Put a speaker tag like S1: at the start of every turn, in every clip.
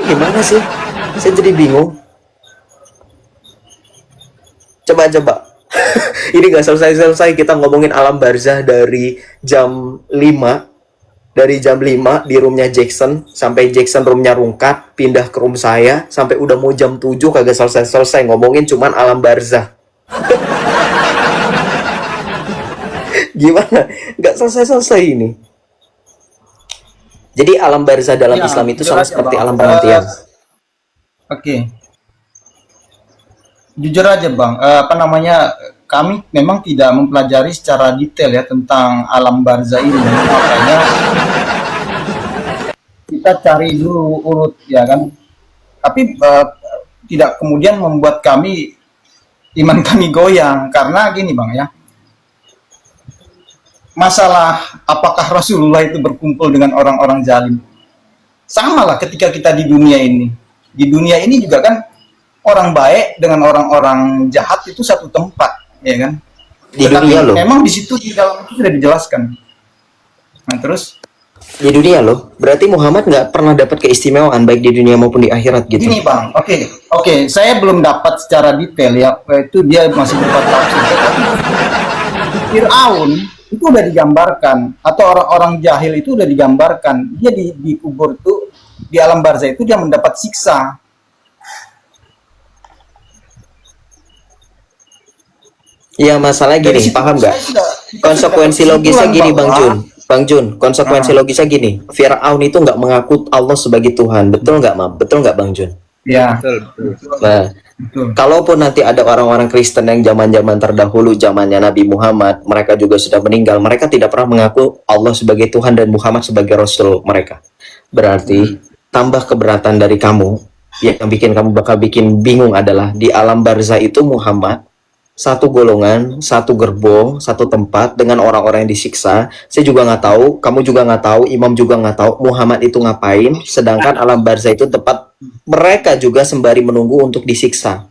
S1: gimana sih? Saya jadi bingung. Coba. Ini nggak selesai-selesai kita ngomongin alam barzah dari jam 5. Dari jam 5 di roomnya Jackson, sampai Jackson roomnya Rungkat, pindah ke room saya, sampai udah mau jam 7 kagak selesai-selesai ngomongin cuman alam barzah. Gimana? Nggak selesai-selesai ini. Jadi alam barzah dalam
S2: Ya,
S1: Islam itu
S2: jujur
S1: sama
S2: aja
S1: seperti
S2: bang.
S1: alam penantian.
S2: Oke, jujur aja bang. Apa namanya? Kami memang tidak mempelajari secara detail ya tentang alam barzah ini. Makanya kita cari dulu urut ya kan. Tapi tidak kemudian membuat iman kami goyang karena gini bang ya. Masalah apakah Rasulullah itu berkumpul dengan orang-orang zalim? Sama lah ketika kita di dunia ini. Di dunia ini juga kan orang baik dengan orang-orang jahat itu satu tempat, ya kan?
S1: Di dunia
S2: Tetapi
S1: loh.
S2: memang di situ di dalam itu sudah dijelaskan. Nah terus
S1: Di dunia loh. Berarti Muhammad nggak pernah dapat keistimewaan baik di dunia maupun di akhirat gitu.
S2: gini bang, oke, saya belum dapat secara detail ya, itu dia masih berupa tafsir. Tetapi Fir'aun itu udah digambarkan, atau orang-orang jahil itu udah digambarkan, dia di kubur tuh di alam barzah itu dia mendapat siksa.
S1: Ya masalahnya
S2: Dari
S1: gini,
S2: situ
S1: paham nggak?
S2: saya kita
S1: Konsekuensi
S2: dapat
S1: logisnya
S2: kesimpulan
S1: gini,
S2: bahwa
S1: Bang Jun. Konsekuensi
S2: ah,
S1: logisnya gini. Fir'aun itu nggak mengaku Allah sebagai Tuhan, betul nggak, Mam? Betul nggak, Bang Jun?
S2: ya
S3: Betul, betul.
S1: Nah,
S2: betul.
S1: kalaupun nanti ada orang-orang Kristen yang zaman-zaman terdahulu, zamannya Nabi Muhammad, mereka juga sudah meninggal, mereka tidak pernah mengaku Allah sebagai Tuhan dan Muhammad sebagai Rasul mereka. Berarti, tambah keberatan dari kamu, yang bikin kamu bakal bikin bingung adalah, di alam barzah itu Muhammad, satu golongan, satu gerbong, satu tempat dengan orang-orang yang disiksa. Saya juga nggak tahu, kamu juga nggak tahu, Imam juga nggak tahu Muhammad itu ngapain. Sedangkan alam barzah itu tempat mereka juga sembari menunggu untuk disiksa.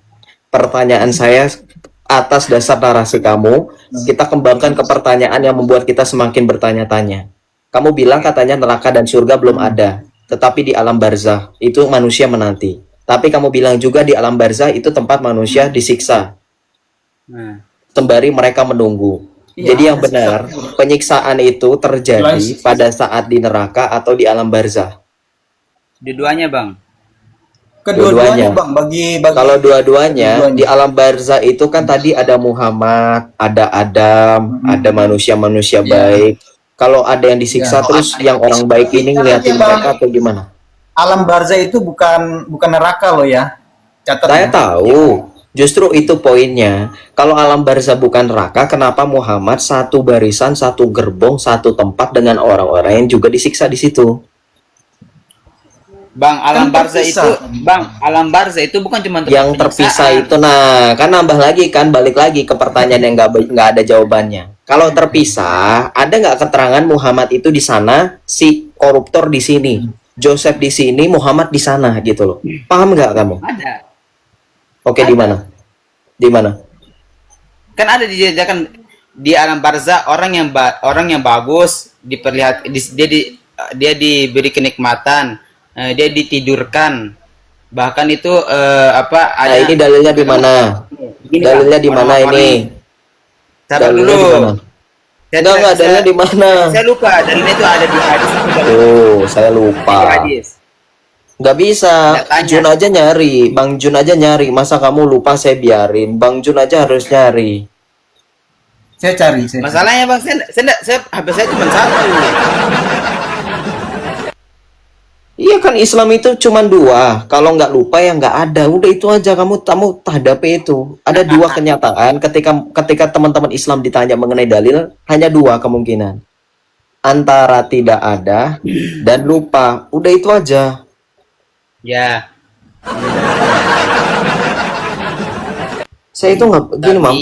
S1: Pertanyaan saya atas dasar narasi kamu, kita kembangkan ke pertanyaan yang membuat kita semakin bertanya-tanya. Kamu bilang katanya neraka dan surga belum ada, tetapi di alam barzah itu manusia menanti. Tapi kamu bilang juga di alam barzah itu tempat manusia disiksa
S3: Nah,
S1: sembari mereka menunggu.
S2: Iya,
S1: Jadi yang
S2: ada siksa
S1: benar,
S2: kubur.
S1: penyiksaan itu terjadi
S2: Selain
S1: pada saat di neraka atau di alam barzah.
S3: dua-duanya bang.
S2: kedua-duanya
S1: Dua-duanya.
S2: bang, bagi
S1: Kalau dua-duanya di
S2: kedua-duanya.
S1: alam barzah itu kan tadi ada Muhammad, ada Adam, ada manusia-manusia
S2: Ya,
S1: baik. Kalau ada yang disiksa
S2: ya.
S1: terus yang orang baik ini
S2: Catat ya
S1: ngeliatin
S2: bang,
S1: mereka atau gimana?
S2: alam barzah itu bukan bukan neraka loh ya. Catat
S1: Saya
S2: ya.
S1: tahu. Justru itu poinnya. Kalau alam barzah bukan neraka, kenapa Muhammad satu barisan, satu gerbong, satu tempat dengan orang-orang yang juga disiksa di situ?
S3: Bang, alam
S2: Kan
S3: barzah itu,
S2: terpisah.
S3: bang, alam barzah itu bukan cuma tempat
S1: Yang terpisah
S3: penyiksaan.
S1: itu, nah kan nambah lagi kan, balik lagi ke pertanyaan yang nggak ada jawabannya. Kalau terpisah, ada nggak keterangan Muhammad itu di sana, si koruptor di sini, Joseph di sini, Muhammad di sana gitu loh. Paham nggak kamu?
S3: Ada,
S1: Oke, di mana? Di mana?
S3: kan ada dijajakan di alam barzah orang yang bagus dia diberi kenikmatan, dia ditidurkan, bahkan itu apa
S1: Nah, ini
S3: ada.
S1: dalilnya di mana?
S3: Begini, Bang,
S1: Dalilnya di mana
S3: orang-orang
S1: ini?
S3: sabar
S1: Dalilnya
S3: dulu.
S1: di mana? Enggak, dalilnya di mana?
S3: Saya lupa dalilnya itu ada di hadis atau dalilnya
S1: Oh, saya
S3: di
S1: lupa.
S3: hadis.
S1: Nggak bisa.
S3: Nggak tanya.
S1: Jun aja nyari. Bang Jun aja nyari. Masa kamu lupa saya biarin? Bang Jun aja harus nyari.
S2: Saya cari.
S3: Masalahnya bang, saya HP saya cuma satu.
S1: Iya kan Islam itu cuma dua. Kalau nggak lupa ya nggak ada. Udah itu aja kamu hadapi itu. Ada dua kenyataan ketika teman-teman Islam ditanya mengenai dalil, hanya dua kemungkinan. Antara tidak ada dan lupa. Udah itu aja.
S3: Ya,
S1: Saya itu nggak gini, Mam.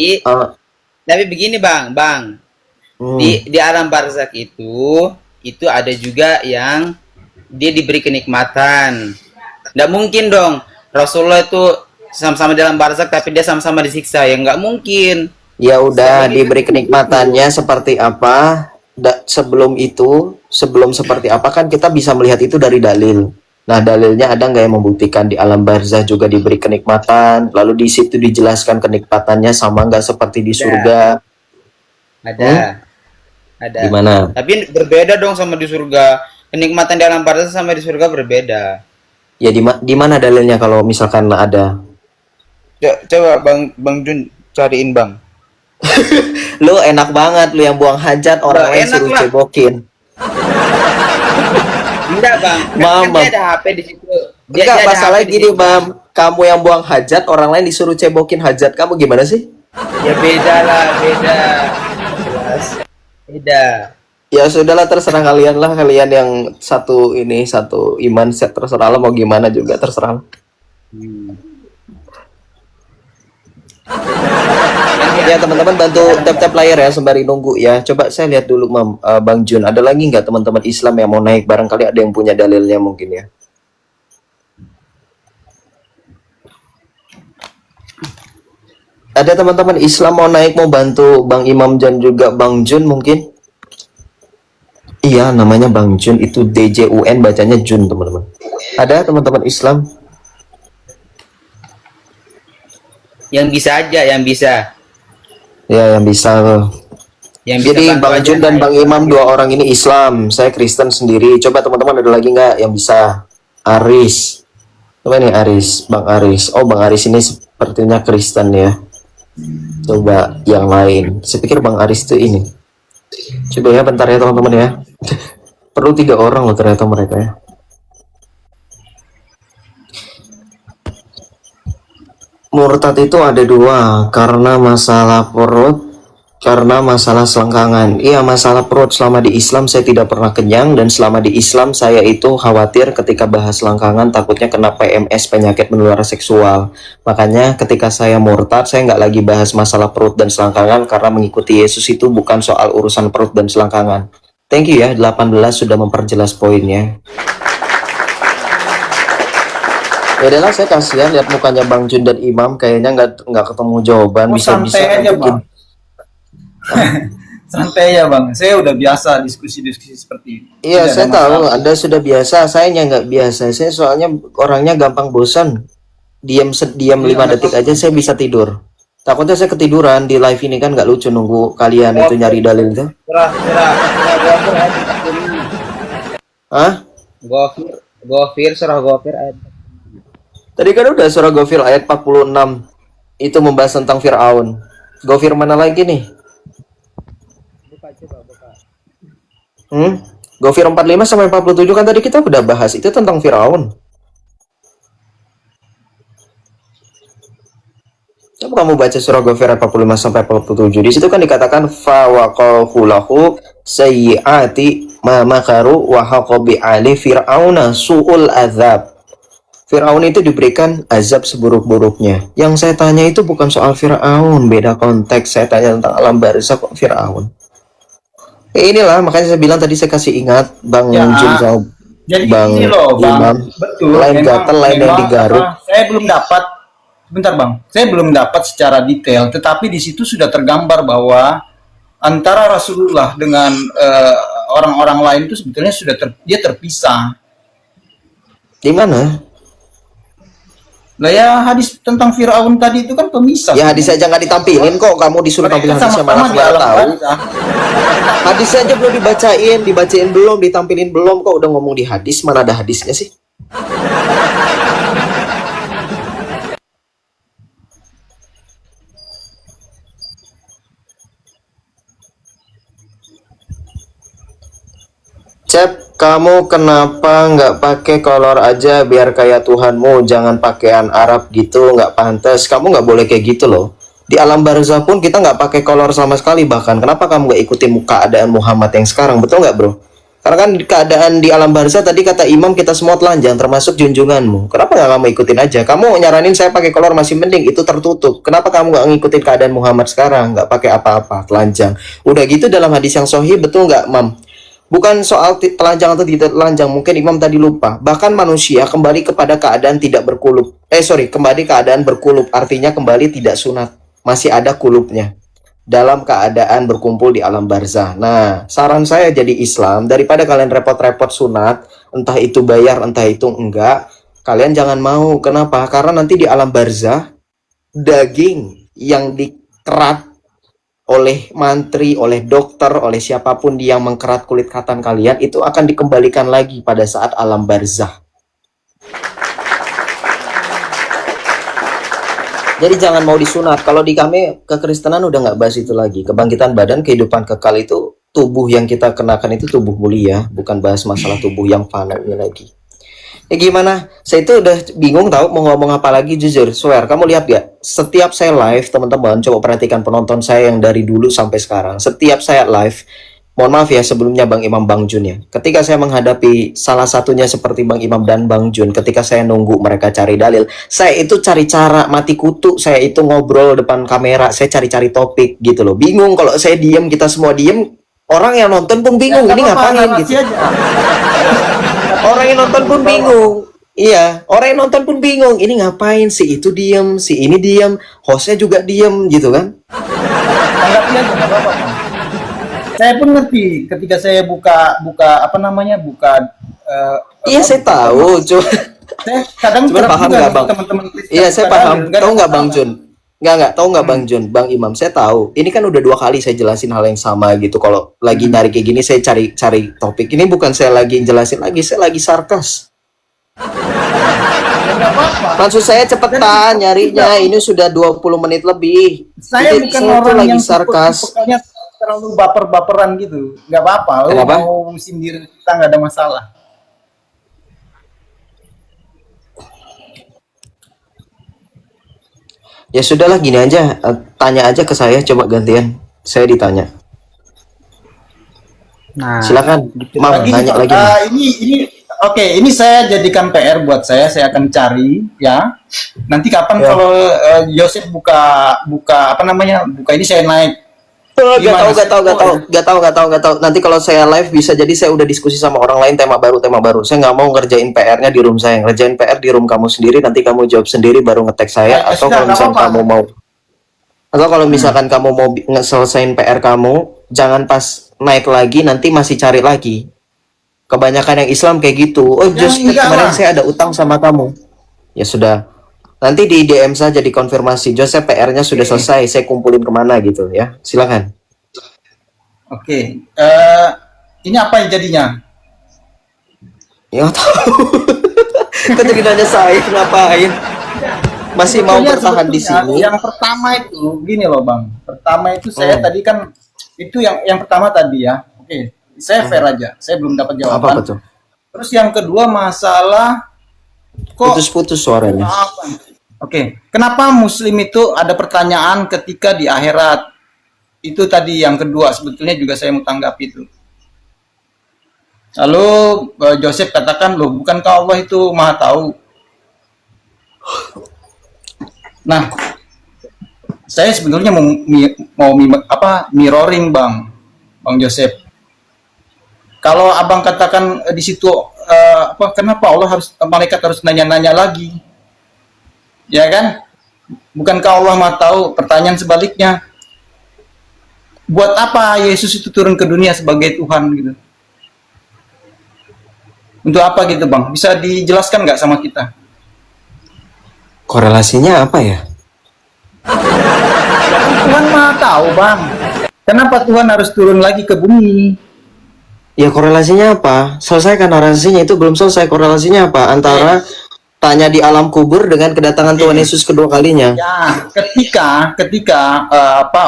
S3: tapi begini bang,
S1: Hmm.
S3: di alam barzakh itu ada juga yang dia diberi kenikmatan. Nggak mungkin dong Rasulullah itu sama-sama dalam barzakh tapi dia sama-sama disiksa, ya nggak mungkin.
S1: Ya udah
S3: Sebagai
S1: diberi kenikmatannya seperti apa? Sebelum seperti apa kan kita bisa melihat itu dari dalil. Nah, dalilnya ada nggak yang membuktikan di alam barzah juga diberi kenikmatan? Lalu di situ dijelaskan kenikmatannya sama nggak seperti di surga?
S3: Ada, ada.
S1: Gimana?
S3: Tapi berbeda dong sama di surga. Kenikmatan di alam barzah sama di surga berbeda.
S1: Ya di mana dalilnya kalau misalkan ada?
S3: Coba Bang Jun cariin Bang.
S1: Lu enak banget lu yang buang hajat orang
S3: Lah,
S1: lain
S3: enak
S1: suruh
S3: lah.
S1: cebokin.
S3: Enggak Bang,
S1: Mam,
S3: dia ada HP di situ.
S1: Enggak,
S3: ada
S1: masalahnya
S3: HP di
S1: gini,
S3: situ.
S1: Mam. Kamu yang buang hajat, orang lain disuruh cebokin hajat kamu gimana sih?
S3: Ya beda lah, beda. Jelas. Beda.
S1: Ya sudahlah, terserah kalian lah, kalian yang satu ini satu iman set, terserah lah mau gimana juga terserah lah. Ya teman-teman bantu tap-tap layar ya sembari nunggu ya. Coba saya lihat dulu Bang Jun, ada lagi nggak teman-teman Islam yang mau naik? Barangkali ada yang punya dalilnya mungkin ya. Ada teman-teman Islam mau naik, mau bantu Bang Imam dan juga Bang Jun mungkin? Iya, namanya Bang Jun, itu DJUN bacanya Jun teman-teman. Ada teman-teman Islam?
S3: Yang bisa aja, yang bisa.
S1: Ya, yang bisa loh.
S3: Yang bisa
S1: Jadi
S3: bantu
S1: Bang
S3: aja
S1: Jun dan
S3: naik.
S1: Bang Imam dua orang ini Islam, saya Kristen sendiri. Coba teman-teman ada lagi nggak yang bisa? Aris, coba nih Aris, Bang Aris. Oh Bang Aris ini sepertinya Kristen ya. Coba yang lain. Saya pikir Bang Aris itu ini. Coba ya bentar ya teman-teman ya. Perlu 3 orang loh ternyata mereka ya. Murtad itu ada 2, karena masalah perut, karena masalah selangkangan. Iya, masalah perut selama di Islam saya tidak pernah kenyang, dan selama di Islam saya itu khawatir ketika bahas selangkangan takutnya kena PMS, penyakit menular seksual. Makanya ketika saya murtad saya nggak lagi bahas masalah perut dan selangkangan, karena mengikuti Yesus itu bukan soal urusan perut dan selangkangan. Thank you ya 18 sudah memperjelas poinnya. Ya udahlah, saya kasihan lihat mukanya Bang Jun dan Imam kayaknya nggak ketemu jawaban.
S2: Oh,
S1: Bisa-bisa
S2: santai aja,
S1: nanti
S2: Bang. Santai ya Bang, saya udah biasa diskusi-diskusi seperti ini.
S1: Iya,
S2: Tidak
S1: saya
S2: ada
S1: tahu
S2: masalah.
S1: Anda sudah biasa, saya yang nggak biasa. Saya soalnya orangnya gampang bosan. Diam 5 detik aja saya bisa tidur. Takutnya saya ketiduran di live ini, kan nggak lucu nunggu kalian itu nyari dalil itu. Hah?
S3: Gofir surah Gofir ayat.
S1: Tadi kan udah surah Ghafir ayat 46. Itu membahas tentang Fir'aun. Ghafir mana lagi nih? Ghafir 45 sampai 47 kan tadi kita udah bahas, itu tentang Fir'aun. Coba kamu baca surah Ghafir ayat 45 sampai 47. Di situ kan dikatakan fa waqahu lahu sayyiati ma makaru wa haqa bi ali fir'auna su'ul azab. Fir'aun itu diberikan azab seburuk-buruknya. Yang saya tanya itu bukan soal Fir'aun, beda konteks. Saya tanya tentang alam barzah kok Fir'aun. Inilah makanya saya bilang tadi, saya kasih ingat Bang
S2: Ya,
S1: Jun sama
S2: jadi
S1: Bang
S2: ini loh Bang,
S1: Imam.
S2: betul.
S1: Lain
S2: memang-
S1: gatel, lain yang
S2: memang
S1: digaruk.
S2: saya belum dapat, bentar Bang, saya belum dapat secara detail, tetapi di situ sudah tergambar bahwa antara Rasulullah dengan orang-orang lain itu sebetulnya sudah dia terpisah.
S1: Di mana?
S2: Lah ya hadis tentang Firaun tadi itu kan pemisah.
S1: Ya hadis aja nggak ditampilin kok, kamu disuruh tampilin
S2: Mereka
S1: hadisnya
S2: sama-sama
S1: malah
S2: di
S1: nggak
S2: alam
S1: tahu.
S2: barzah.
S1: Hadis aja belum dibacain belum, ditampilin belum, kok udah ngomong di hadis, mana ada hadisnya sih? Cep, kamu kenapa nggak pakai kolor aja biar kayak Tuhanmu? Jangan pakaian Arab gitu, nggak pantas. Kamu nggak boleh kayak gitu loh. Di alam barzah pun kita nggak pakai kolor sama sekali. Bahkan kenapa kamu nggak ikutin keadaan Muhammad yang sekarang? Betul nggak bro? Karena kan keadaan di alam barzah tadi kata Imam kita semua telanjang, termasuk junjunganmu. Kenapa nggak kamu ikutin aja? Kamu nyaranin saya pakai kolor masih mending, itu tertutup. Kenapa kamu nggak ngikutin keadaan Muhammad sekarang? Nggak pakai apa-apa, telanjang. Udah gitu dalam hadis yang sahih, betul nggak Mam? Bukan soal telanjang atau tidak telanjang, mungkin Imam tadi lupa. Bahkan manusia kembali kepada keadaan tidak berkulup. Kembali keadaan berkulup, artinya kembali tidak sunat. Masih ada kulupnya. dalam keadaan berkumpul di alam barzah. Nah, saran saya jadi Islam, daripada kalian repot-repot sunat, entah itu bayar, entah itu enggak, kalian jangan mau. Kenapa? Karena nanti di alam barzah, daging yang dikerat oleh mantri, oleh dokter, oleh siapapun yang mengkerat kulit katan kalian, itu akan dikembalikan lagi pada saat alam barzah. Jadi jangan mau disunat. Kalau di kami kekristenan udah nggak bahas itu lagi. Kebangkitan badan, kehidupan kekal itu tubuh yang kita kenakan itu tubuh mulia, bukan bahas masalah tubuh yang fana ini lagi. Ya gimana? Saya itu udah bingung tahu mau ngomong apa lagi, jujur. Swear, kamu lihat gak? Setiap saya live, teman-teman, coba perhatikan penonton saya yang dari dulu sampai sekarang. Setiap saya live, mohon maaf ya sebelumnya Bang Imam Bang Jun ya. Ketika saya menghadapi salah satunya seperti Bang Imam dan Bang Jun, ketika saya nunggu mereka cari dalil, saya itu cari cara mati kutu, saya itu ngobrol depan kamera, saya cari-cari topik gitu loh. Bingung kalau saya diem, kita semua diem, orang yang nonton pun bingung, ini ngapain gitu. Orang yang nonton pun bingung. Iya, orang yang nonton pun bingung. Ini ngapain? Si itu diem, si ini diem, hostnya juga diem gitu kan?
S2: Tanggapi aja, nggak apa-apa. Saya pun ngerti ketika saya buka apa namanya
S1: Iya, saya tahu. Cuma
S2: saya kadang
S1: Cuman paham
S2: juga
S1: nggak
S2: nih
S1: Bang?
S2: teman-teman Kristen
S1: Iya, saya
S2: suka
S1: paham.
S2: dalil, nggak
S1: Tahu
S2: ada
S1: nggak Bang
S2: masalah.
S1: Jun? Nggak. Tahu nggak Bang Jun? Bang Imam, saya tahu. Ini kan udah 2 kali saya jelasin hal yang sama gitu. Kalau lagi nyari kayak gini, saya cari topik. Ini bukan saya lagi jelasin lagi, saya lagi sarkas.
S2: Ya, nggak apa-apa.
S1: Maksud saya cepetan nyarinya. Ini sudah 20 menit lebih.
S2: Saya
S1: Jadi,
S2: bukan
S1: saya tuh
S2: orang
S1: lagi
S2: yang
S1: sarkas.
S2: pokoknya terlalu baper-baperan gitu. Nggak apa-apa. Lu
S1: Kenapa?
S2: mau sindir kita nggak ada masalah.
S1: Ya sudahlah, gini aja. Tanya aja ke saya, coba gantian. Saya ditanya.
S3: Nah,
S1: Silakan, Mam,
S2: Lagi
S1: nanya
S2: nih,
S1: lagi. Mam.
S2: ini oke, ini saya jadikan PR buat saya akan cari ya. Nanti kapan
S1: Ya.
S2: kalau Joseph buka apa namanya? Buka ini saya naik. Gimana sih?
S1: Gak tahu. Nanti kalau saya live bisa jadi saya udah diskusi sama orang lain tema baru. Saya nggak mau ngerjain PR-nya di room saya. Ngerjain PR di room kamu sendiri. Nanti kamu jawab sendiri baru nge-tag saya.
S2: Ya,
S1: Atau
S2: sudah,
S1: kalau
S2: nggak
S1: misalkan
S2: apa-apa.
S1: kamu mau, atau kalau misalkan kamu mau ngeselesain PR kamu, jangan pas naik lagi nanti masih cari lagi. Kebanyakan yang Islam kayak gitu. Oh,
S2: Ya,
S1: just
S2: enggak
S1: kemarin
S2: lah.
S1: saya ada utang sama kamu. Ya sudah. Nanti di DM saja dikonfirmasi. Joseph PR-nya sudah selesai. Saya kumpulin kemana gitu ya. Silakan.
S2: Oke. Ini apa yang jadinya?
S1: Ya tahu. Kan jadi nanya saya ngapain? Masih mau
S2: Sebetulnya-
S1: bertahan di
S2: sebetulnya
S1: sini?
S2: Yang pertama itu gini loh, Bang. Pertama itu saya tadi kan itu yang pertama tadi ya. Oke. Saya fair aja. Saya belum dapat
S1: Apa
S2: jawaban.
S1: tuh?
S2: Terus yang kedua masalah kok
S1: Putus-putus suaranya.
S2: apa? Oke, kenapa Muslim itu ada pertanyaan ketika di akhirat? Itu tadi yang kedua, sebetulnya juga saya mau tanggapi itu. Lalu Joseph katakan, loh, bukankah Allah itu Maha Tahu? Nah, saya sebetulnya mau mirroring Bang Joseph. Kalau abang katakan di situ kenapa Allah malaikat harus nanya-nanya lagi? Ya kan? Bukankah Allah Maha Tahu? Pertanyaan sebaliknya, buat apa Yesus itu turun ke dunia sebagai Tuhan gitu? Untuk apa gitu, Bang? Bisa dijelaskan nggak sama kita?
S1: Korelasinya apa ya?
S2: Tuhan Maha Tahu, Bang. Kenapa Tuhan harus turun lagi ke bumi?
S1: Ya korelasinya apa? Selesaikan narasinya, itu belum selesai. Korelasinya apa? Antara tanya di alam kubur dengan kedatangan Tuhan Yesus kedua kalinya.
S2: Ya, ketika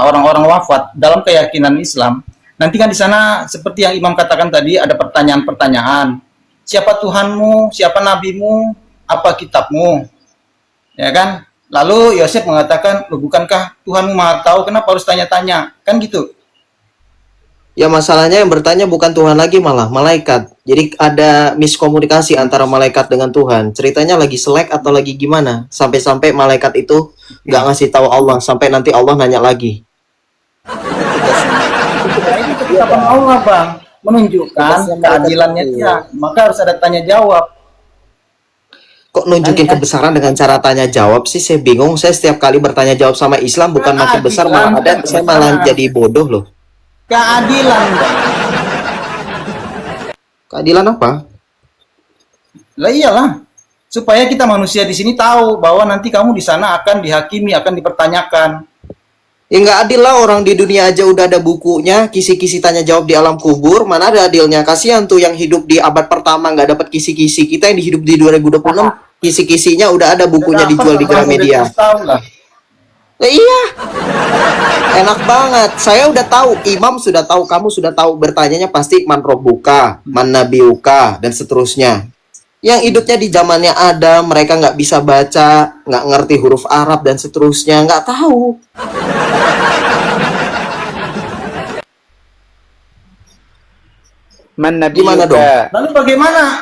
S2: orang-orang wafat dalam keyakinan Islam, nanti kan di sana seperti yang Imam katakan tadi ada pertanyaan-pertanyaan. Siapa Tuhanmu? Siapa nabimu? Apa kitabmu? Ya kan? Lalu Yosef mengatakan, "Loh, bukankah Tuhanmu Maha Tahu? Kenapa harus tanya-tanya?" Kan gitu.
S1: Ya masalahnya yang bertanya bukan Tuhan lagi, malah malaikat. Jadi ada miskomunikasi antara malaikat dengan Tuhan. Ceritanya lagi selek atau lagi gimana? Sampai-sampai malaikat itu nggak ngasih tahu Allah. Sampai nanti Allah nanya lagi.
S2: Nah, ini ketetapan Allah, Bang, menunjukkan keadilannya dia. Maka harus ada tanya jawab.
S1: Kok nunjukin kebesaran dengan cara tanya jawab sih? Saya bingung. Saya setiap kali bertanya jawab sama Islam bukan makin besar, malah ada saya malah jadi bodoh loh.
S2: Keadilan, Bang.
S1: Keadilan apa?
S2: Lah iyalah. Supaya kita manusia di sini tahu bahwa nanti kamu di sana akan dihakimi, akan dipertanyakan.
S1: Ya nggak adil lah, orang di dunia aja udah ada bukunya, kisi-kisi tanya jawab di alam kubur, mana ada adilnya? Kasihan tuh yang hidup di abad pertama nggak dapat kisi-kisi, kita yang hidup di 2026, kisi-kisinya udah ada bukunya dijual di Gramedia. Ya, iya, enak banget. Saya udah tahu, imam sudah tahu, kamu sudah tahu, bertanyanya pasti man robbuka, man nabiyuka, dan seterusnya. Yang hidupnya di zamannya ada, mereka nggak bisa baca, nggak ngerti huruf Arab dan seterusnya, nggak tahu.
S3: Man
S1: Gimana dong?
S3: nabiyuka?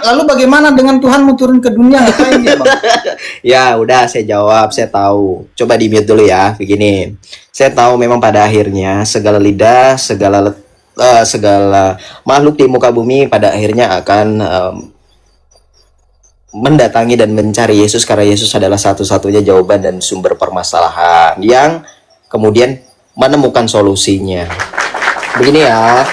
S2: Lalu bagaimana dengan Tuhan mau turun ke dunia ngapain dia, Bang?
S1: Ya udah, saya jawab, saya tahu. Coba di mute dulu ya, begini. Saya tahu memang pada akhirnya segala lidah, segala makhluk di muka bumi pada akhirnya akan mendatangi dan mencari Yesus, karena Yesus adalah satu-satunya jawaban dan sumber permasalahan yang kemudian menemukan solusinya. Begini ya,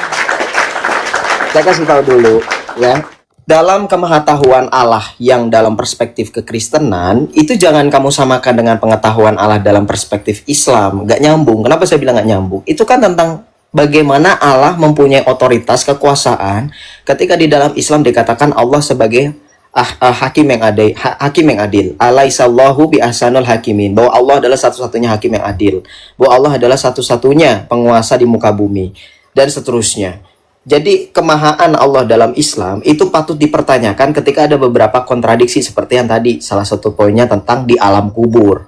S1: saya kasih tahu dulu ya. Dalam kemahatauan Allah yang dalam perspektif kekristenan, itu jangan kamu samakan dengan pengetahuan Allah dalam perspektif Islam. Gak nyambung. Kenapa saya bilang gak nyambung? Itu kan tentang bagaimana Allah mempunyai otoritas, kekuasaan. Ketika di dalam Islam dikatakan Allah sebagai hakim yang adil. Alaihissallahu bi ahsanul hakimin. Bahwa Allah adalah satu-satunya hakim yang adil. Bahwa Allah adalah satu-satunya penguasa di muka bumi. Dan seterusnya. Jadi kemahaan Allah dalam Islam itu patut dipertanyakan ketika ada beberapa kontradiksi seperti yang tadi. Salah satu poinnya tentang di alam kubur.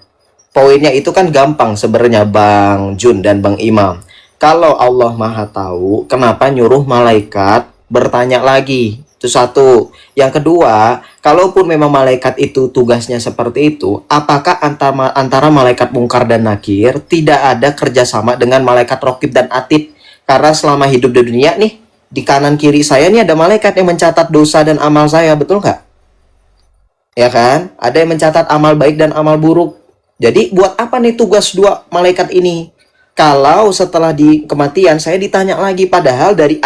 S1: Poinnya itu kan gampang sebenarnya Bang Jun dan Bang Imam. Kalau Allah Maha Tahu, kenapa nyuruh malaikat bertanya lagi? Itu satu. Yang kedua, kalaupun memang malaikat itu tugasnya seperti itu, apakah antara malaikat mungkar dan nakir tidak ada kerjasama dengan malaikat rokib dan atid? Karena selama hidup di dunia nih, di kanan kiri saya nih ada malaikat yang mencatat dosa dan amal saya, betul nggak? Ya kan? Ada yang mencatat amal baik dan amal buruk. Jadi buat apa nih tugas dua malaikat ini? Kalau setelah di kematian saya ditanya lagi, padahal dari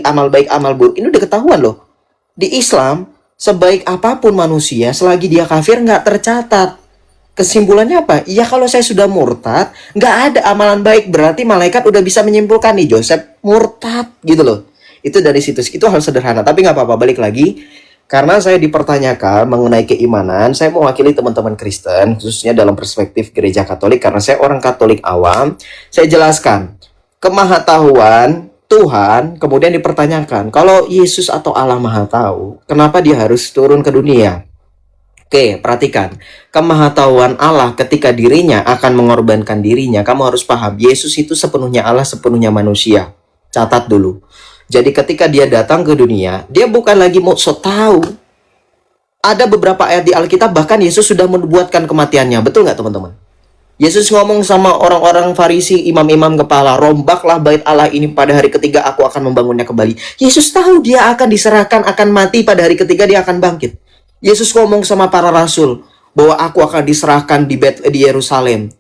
S1: amal baik amal buruk ini udah ketahuan loh. Di Islam, sebaik apapun manusia selagi dia kafir nggak tercatat. Kesimpulannya apa? Ya kalau saya sudah murtad, nggak ada amalan baik, berarti malaikat udah bisa menyimpulkan nih Joseph murtad gitu loh. Itu dari situ, itu hal sederhana. Tapi nggak apa-apa, balik lagi. Karena saya dipertanyakan mengenai keimanan, saya mewakili teman-teman Kristen, khususnya dalam perspektif gereja Katolik, karena saya orang Katolik awam. Saya jelaskan, kemahatauan Tuhan kemudian dipertanyakan, kalau Yesus atau Allah Maha Tahu, kenapa dia harus turun ke dunia? Oke, perhatikan. Kemahatauan Allah ketika dirinya akan mengorbankan dirinya, kamu harus paham, Yesus itu sepenuhnya Allah, sepenuhnya manusia. Catat dulu. Jadi ketika dia datang ke dunia, dia bukan lagi mau so tahu. Ada beberapa ayat di Alkitab, bahkan Yesus sudah membuatkan kematiannya. Betul nggak teman-teman? Yesus ngomong sama orang-orang Farisi, imam-imam kepala, rombaklah bait Allah ini pada hari ketiga, aku akan membangunnya kembali. Yesus tahu dia akan diserahkan, akan mati, pada hari ketiga dia akan bangkit. Yesus ngomong sama para rasul, bahwa aku akan diserahkan di Yerusalem.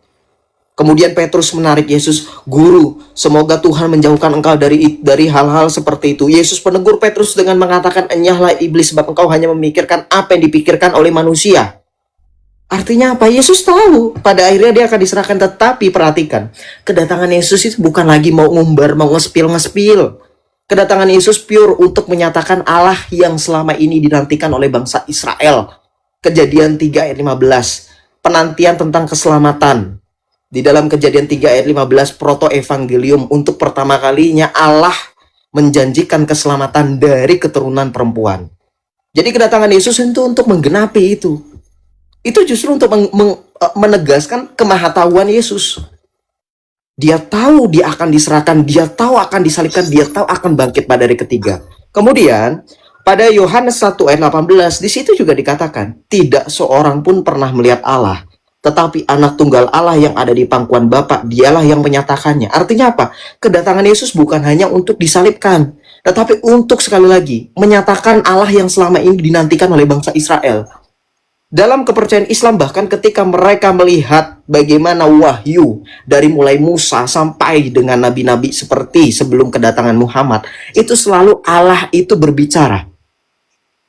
S1: Kemudian Petrus menarik Yesus, Guru, semoga Tuhan menjauhkan engkau dari hal-hal seperti itu. Yesus menegur Petrus dengan mengatakan, enyahlah iblis, sebab engkau hanya memikirkan apa yang dipikirkan oleh manusia. Artinya apa? Yesus tahu pada akhirnya dia akan diserahkan. Tetapi perhatikan, kedatangan Yesus itu bukan lagi mau ngumbar, mau ngespil. Kedatangan Yesus pure untuk menyatakan Allah yang selama ini dinantikan oleh bangsa Israel. Kejadian 3 ayat 15. Penantian tentang keselamatan. Di dalam Kejadian 3 ayat 15, proto-evangelium, untuk pertama kalinya Allah menjanjikan keselamatan dari keturunan perempuan. Jadi kedatangan Yesus itu untuk menggenapi itu. Itu justru untuk menegaskan kemahatauan Yesus. Dia tahu dia akan diserahkan, dia tahu akan disalibkan, dia tahu akan bangkit pada hari ketiga. Kemudian pada Yohanes 1 ayat 18, di situ juga dikatakan, tidak seorang pun pernah melihat Allah, tetapi anak tunggal Allah yang ada di pangkuan Bapa, dialah yang menyatakannya. Artinya apa? Kedatangan Yesus bukan hanya untuk disalibkan, tetapi untuk sekali lagi menyatakan Allah yang selama ini dinantikan oleh bangsa Israel. Dalam kepercayaan Islam bahkan ketika mereka melihat bagaimana wahyu dari mulai Musa sampai dengan nabi-nabi seperti sebelum kedatangan Muhammad, itu selalu Allah itu berbicara.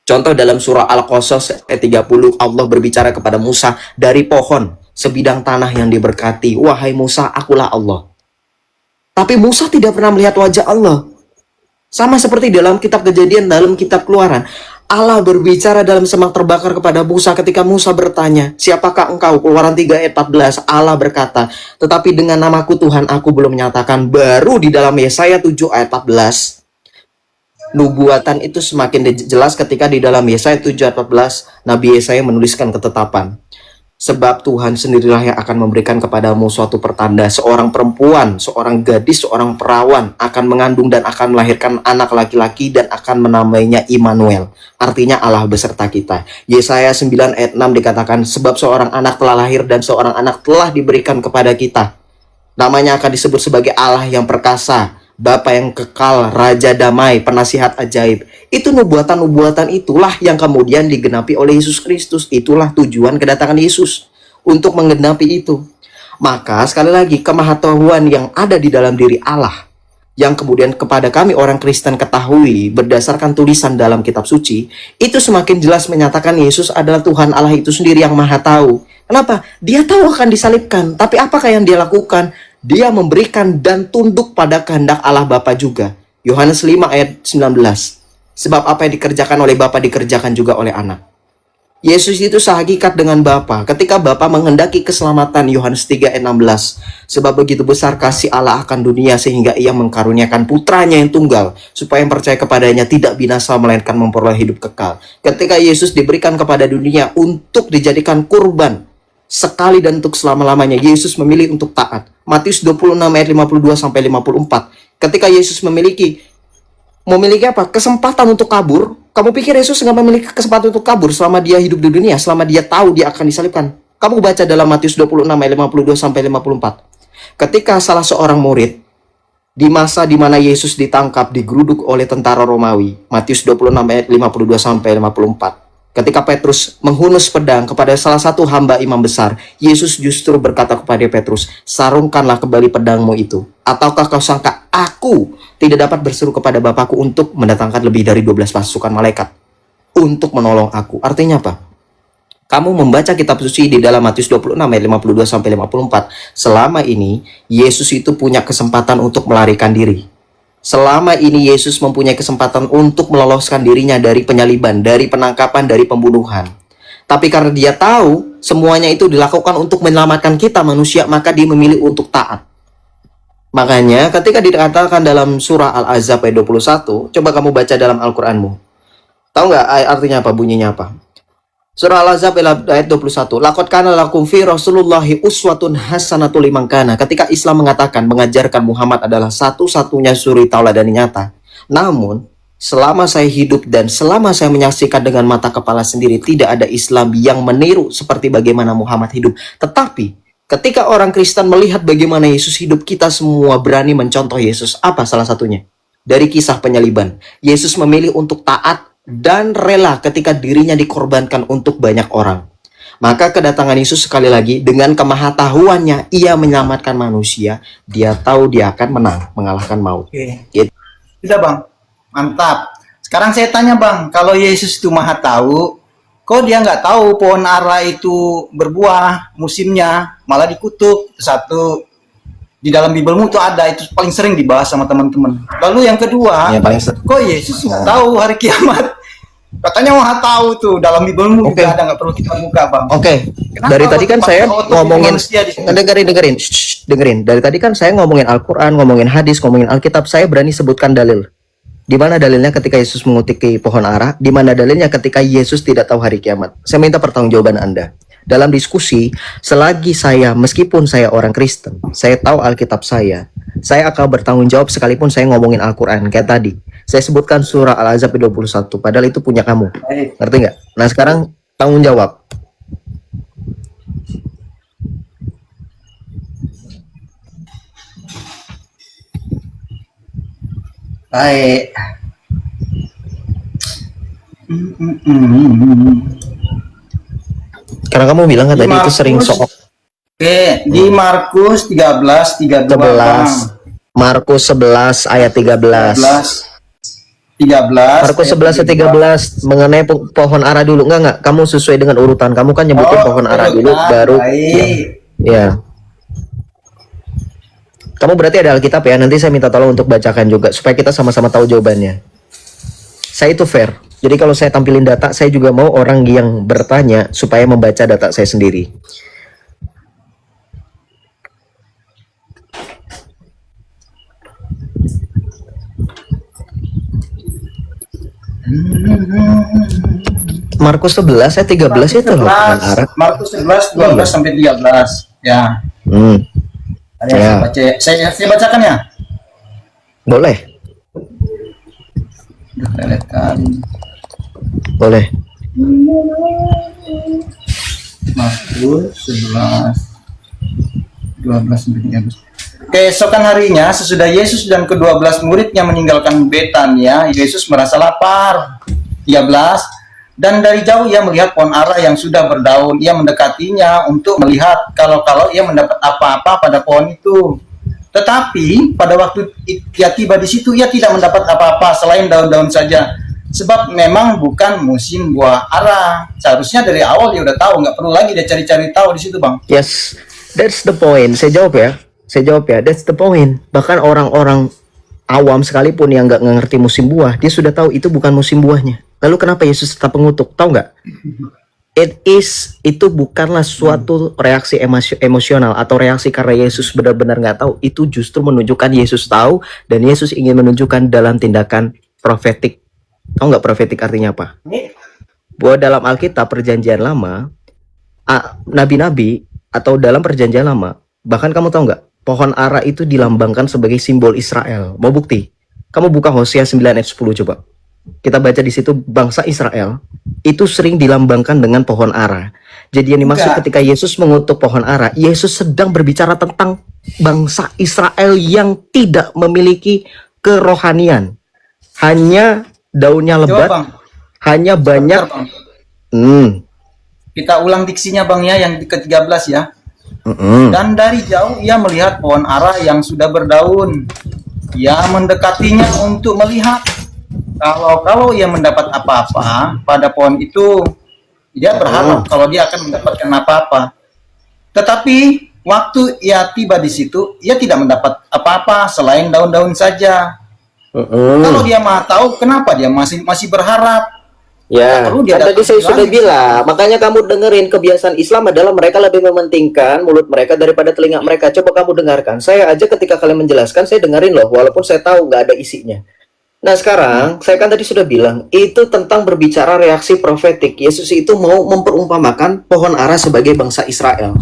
S1: Contoh dalam surah Al-Qasas ayat 30, Allah berbicara kepada Musa dari pohon sebidang tanah yang diberkati. Wahai Musa, akulah Allah. Tapi Musa tidak pernah melihat wajah Allah. Sama seperti dalam kitab Kejadian, dalam kitab Keluaran. Allah berbicara dalam semak terbakar kepada Musa ketika Musa bertanya, siapakah engkau? Keluaran 3 ayat 14, Allah berkata, tetapi dengan namaku Tuhan aku belum menyatakan. Baru di dalam Yesaya 7 ayat 14, nubuatan itu semakin jelas ketika di dalam Yesaya 7 ayat 14, Nabi Yesaya menuliskan ketetapan. Sebab Tuhan sendirilah yang akan memberikan kepadamu suatu pertanda. Seorang perempuan, seorang gadis, seorang perawan akan mengandung dan akan melahirkan anak laki-laki dan akan menamainya Immanuel. Artinya Allah beserta kita. Yesaya 9 ayat 6 dikatakan, sebab seorang anak telah lahir dan seorang anak telah diberikan kepada kita. Namanya akan disebut sebagai Allah yang perkasa, Bapa yang kekal, Raja damai, penasihat ajaib. Itu nubuatan-nubuatan itulah yang kemudian digenapi oleh Yesus Kristus. Itulah tujuan kedatangan Yesus, untuk menggenapi itu. Maka sekali lagi, kemahatauan yang ada di dalam diri Allah, yang kemudian kepada kami orang Kristen ketahui berdasarkan tulisan dalam kitab suci, itu semakin jelas menyatakan Yesus adalah Tuhan Allah itu sendiri yang maha tahu. Kenapa? Dia tahu akan disalibkan, tapi apakah yang dia lakukan? Dia memberikan dan tunduk pada kehendak Allah Bapa juga. Yohanes 5 ayat 19. Sebab apa yang dikerjakan oleh Bapa dikerjakan juga oleh Anak. Yesus itu sehakikat dengan Bapa. Ketika Bapa menghendaki keselamatan, Yohanes 3 ayat 16. Sebab begitu besar kasih Allah akan dunia sehingga ia mengkaruniakan putranya yang tunggal, supaya yang percaya kepadanya tidak binasa melainkan memperoleh hidup kekal. Ketika Yesus diberikan kepada dunia untuk dijadikan kurban sekali dan untuk selama-lamanya, Yesus memilih untuk taat. Matius 26 ayat 52 sampai 54. Ketika Yesus memiliki apa? Kesempatan untuk kabur. Kamu pikir Yesus nggak memiliki kesempatan untuk kabur selama dia hidup di dunia, selama dia tahu dia akan disalibkan? Kamu baca dalam Matius 26 ayat 52 sampai 54. Ketika salah seorang murid di masa di mana Yesus ditangkap, digeruduk oleh tentara Romawi, Matius 26 ayat 52 sampai 54. Ketika Petrus menghunus pedang kepada salah satu hamba imam besar, Yesus justru berkata kepada Petrus, sarungkanlah kembali pedangmu itu. Ataukah kau sangka aku tidak dapat berseru kepada Bapakku untuk mendatangkan lebih dari 12 pasukan malaikat untuk menolong aku? Artinya apa? Kamu membaca kitab suci di dalam Matius 26 ayat 52 sampai 54. Selama ini Yesus itu punya kesempatan untuk melarikan diri. Selama ini Yesus mempunyai kesempatan untuk meloloskan dirinya dari penyaliban, dari penangkapan, dari pembunuhan. Tapi karena dia tahu semuanya itu dilakukan untuk menyelamatkan kita manusia, maka dia memilih untuk taat. Makanya ketika dikatakan dalam surah Al-Ahzab ayat 21, coba kamu baca dalam Al-Quranmu. Tahu nggak artinya apa, bunyinya apa? Surah Al-Ahzab ayat 21. Laqad kana lakum fi Rasulillahi uswatun hasanatun liman kana. Ketika Islam mengatakan mengajarkan Muhammad adalah satu-satunya suri tauladan nyata. Namun, selama saya hidup dan selama saya menyaksikan dengan mata kepala sendiri, tidak ada Islam yang meniru seperti bagaimana Muhammad hidup. Tetapi, ketika orang Kristen melihat bagaimana Yesus hidup, kita semua berani mencontoh Yesus. Apa salah satunya? Dari kisah penyaliban. Yesus memilih untuk taat dan rela ketika dirinya dikorbankan untuk banyak orang. Maka kedatangan Yesus sekali lagi dengan kemahatauannya, ia menyelamatkan manusia. Dia tahu dia akan menang, mengalahkan maut.
S2: Oke.
S1: Gitu.
S2: Sudah bang, mantap. Sekarang saya tanya bang, kalau Yesus itu maha tahu, kok dia nggak tahu pohon ara itu berbuah musimnya, malah dikutuk? Satu, di dalam Bibelmu tuh ada, itu paling sering dibahas sama teman-teman. Lalu yang kedua,
S1: Ya,
S2: kok Yesus nggak tahu hari kiamat? Katanya maha tahu tuh, dalam Bibelmu juga ada, nggak perlu kita buka bang.
S1: Oke, dari tadi kan saya ngomongin, dengerin. Shh, dengerin. Dari tadi kan saya ngomongin Al-Quran, ngomongin hadis, ngomongin Alkitab. Saya berani sebutkan dalil. Di mana dalilnya ketika Yesus mengutiki pohon ara? Di mana dalilnya ketika Yesus tidak tahu hari kiamat? Saya minta pertanggungjawaban Anda. Dalam diskusi, selagi saya, meskipun saya orang Kristen, saya tahu Alkitab saya akan bertanggung jawab sekalipun saya ngomongin Al-Quran. Kayak tadi, saya sebutkan surah Al-Ahzab 21, padahal itu punya kamu. Ngerti nggak? Nah sekarang, tanggung jawab.
S2: Baik.
S1: Karena kamu bilang kan
S2: Di
S1: tadi itu sering
S2: Markus,
S1: sok
S2: oke, di Markus 13:32 Bang.
S1: 11. Markus 11 ayat 13.
S2: 13
S1: Markus
S2: ayat
S1: 11 ayat 13 mengenai pohon ara dulu. Enggak, kamu sesuai dengan urutan. Kamu kan nyebutin pohon ara dulu
S2: urutan,
S1: baru
S2: baik.
S1: ya. Kamu berarti ada Alkitab ya. Nanti saya minta tolong untuk bacakan juga supaya kita sama-sama tahu jawabannya. Saya itu fair. Jadi kalau saya tampilin data, saya juga mau orang yang bertanya supaya membaca data saya sendiri. Markus 11 ayat 13 itu loh pohon ara.
S2: Markus 11 12 sampai 13. Ya. Ada yang
S1: Ya.
S2: saya bacakan ya.
S1: Boleh. Boleh.
S2: Markus 11 12 sampai 13. Keesokan harinya, sesudah Yesus dan ke-12 muridnya meninggalkan Betania, Yesus merasa lapar. 13. Dan dari jauh ia melihat pohon ara yang sudah berdaun. Ia mendekatinya untuk melihat kalau ia mendapat apa-apa pada pohon itu. Tetapi pada waktu ia tiba di situ, ia tidak mendapat apa-apa selain daun-daun saja. Sebab memang bukan musim buah ara. Seharusnya dari awal dia udah tahu, nggak perlu lagi dia cari-cari tahu di situ, Bang.
S1: Yes, that's the point. Saya jawab ya. That's the point. Bahkan orang-orang awam sekalipun yang nggak ngerti musim buah, dia sudah tahu itu bukan musim buahnya. Lalu kenapa Yesus tetap mengutuk? Tahu nggak? Itu bukanlah suatu reaksi emosional atau reaksi karena Yesus benar-benar nggak tahu. Itu justru menunjukkan Yesus tahu dan Yesus ingin menunjukkan dalam tindakan profetik. Tahu nggak profetik artinya apa? Bahwa dalam Alkitab Perjanjian Lama, nabi-nabi atau dalam Perjanjian Lama, bahkan kamu tahu nggak? Pohon ara itu dilambangkan sebagai simbol Israel. Mau bukti? Kamu buka Hosea 9 ayat 10 coba. Kita baca di situ bangsa Israel itu sering dilambangkan dengan pohon ara. Jadi yang dimaksud ketika Yesus mengutuk pohon ara, Yesus sedang berbicara tentang bangsa Israel yang tidak memiliki kerohanian. Hanya daunnya lebat,
S2: Coba, Bang.
S1: hanya banyak.
S2: Bentar, Bang. Kita ulang diksinya, Bang, ya, yang ke-13 ya. Dan dari jauh ia melihat pohon ara yang sudah berdaun. Ia mendekatinya untuk melihat kalau ia mendapat apa-apa pada pohon itu. Dia berharap kalau dia akan mendapatkan apa-apa. Tetapi waktu ia tiba di situ, ia tidak mendapat apa-apa selain daun-daun saja. Kalau dia mau tahu, kenapa dia masih berharap?
S1: Ya,
S2: Perlu dia
S1: kan tadi saya
S2: datang
S1: sudah
S2: lagi.
S1: bilang, makanya kamu dengerin kebiasaan Islam adalah mereka lebih mementingkan mulut mereka daripada telinga mereka. Coba kamu dengarkan. Saya aja ketika kalian menjelaskan, saya dengerin loh, walaupun saya tahu nggak ada isinya. Nah sekarang, saya kan tadi sudah bilang, itu tentang berbicara reaksi profetik. Yesus itu mau memperumpamakan pohon ara sebagai bangsa Israel.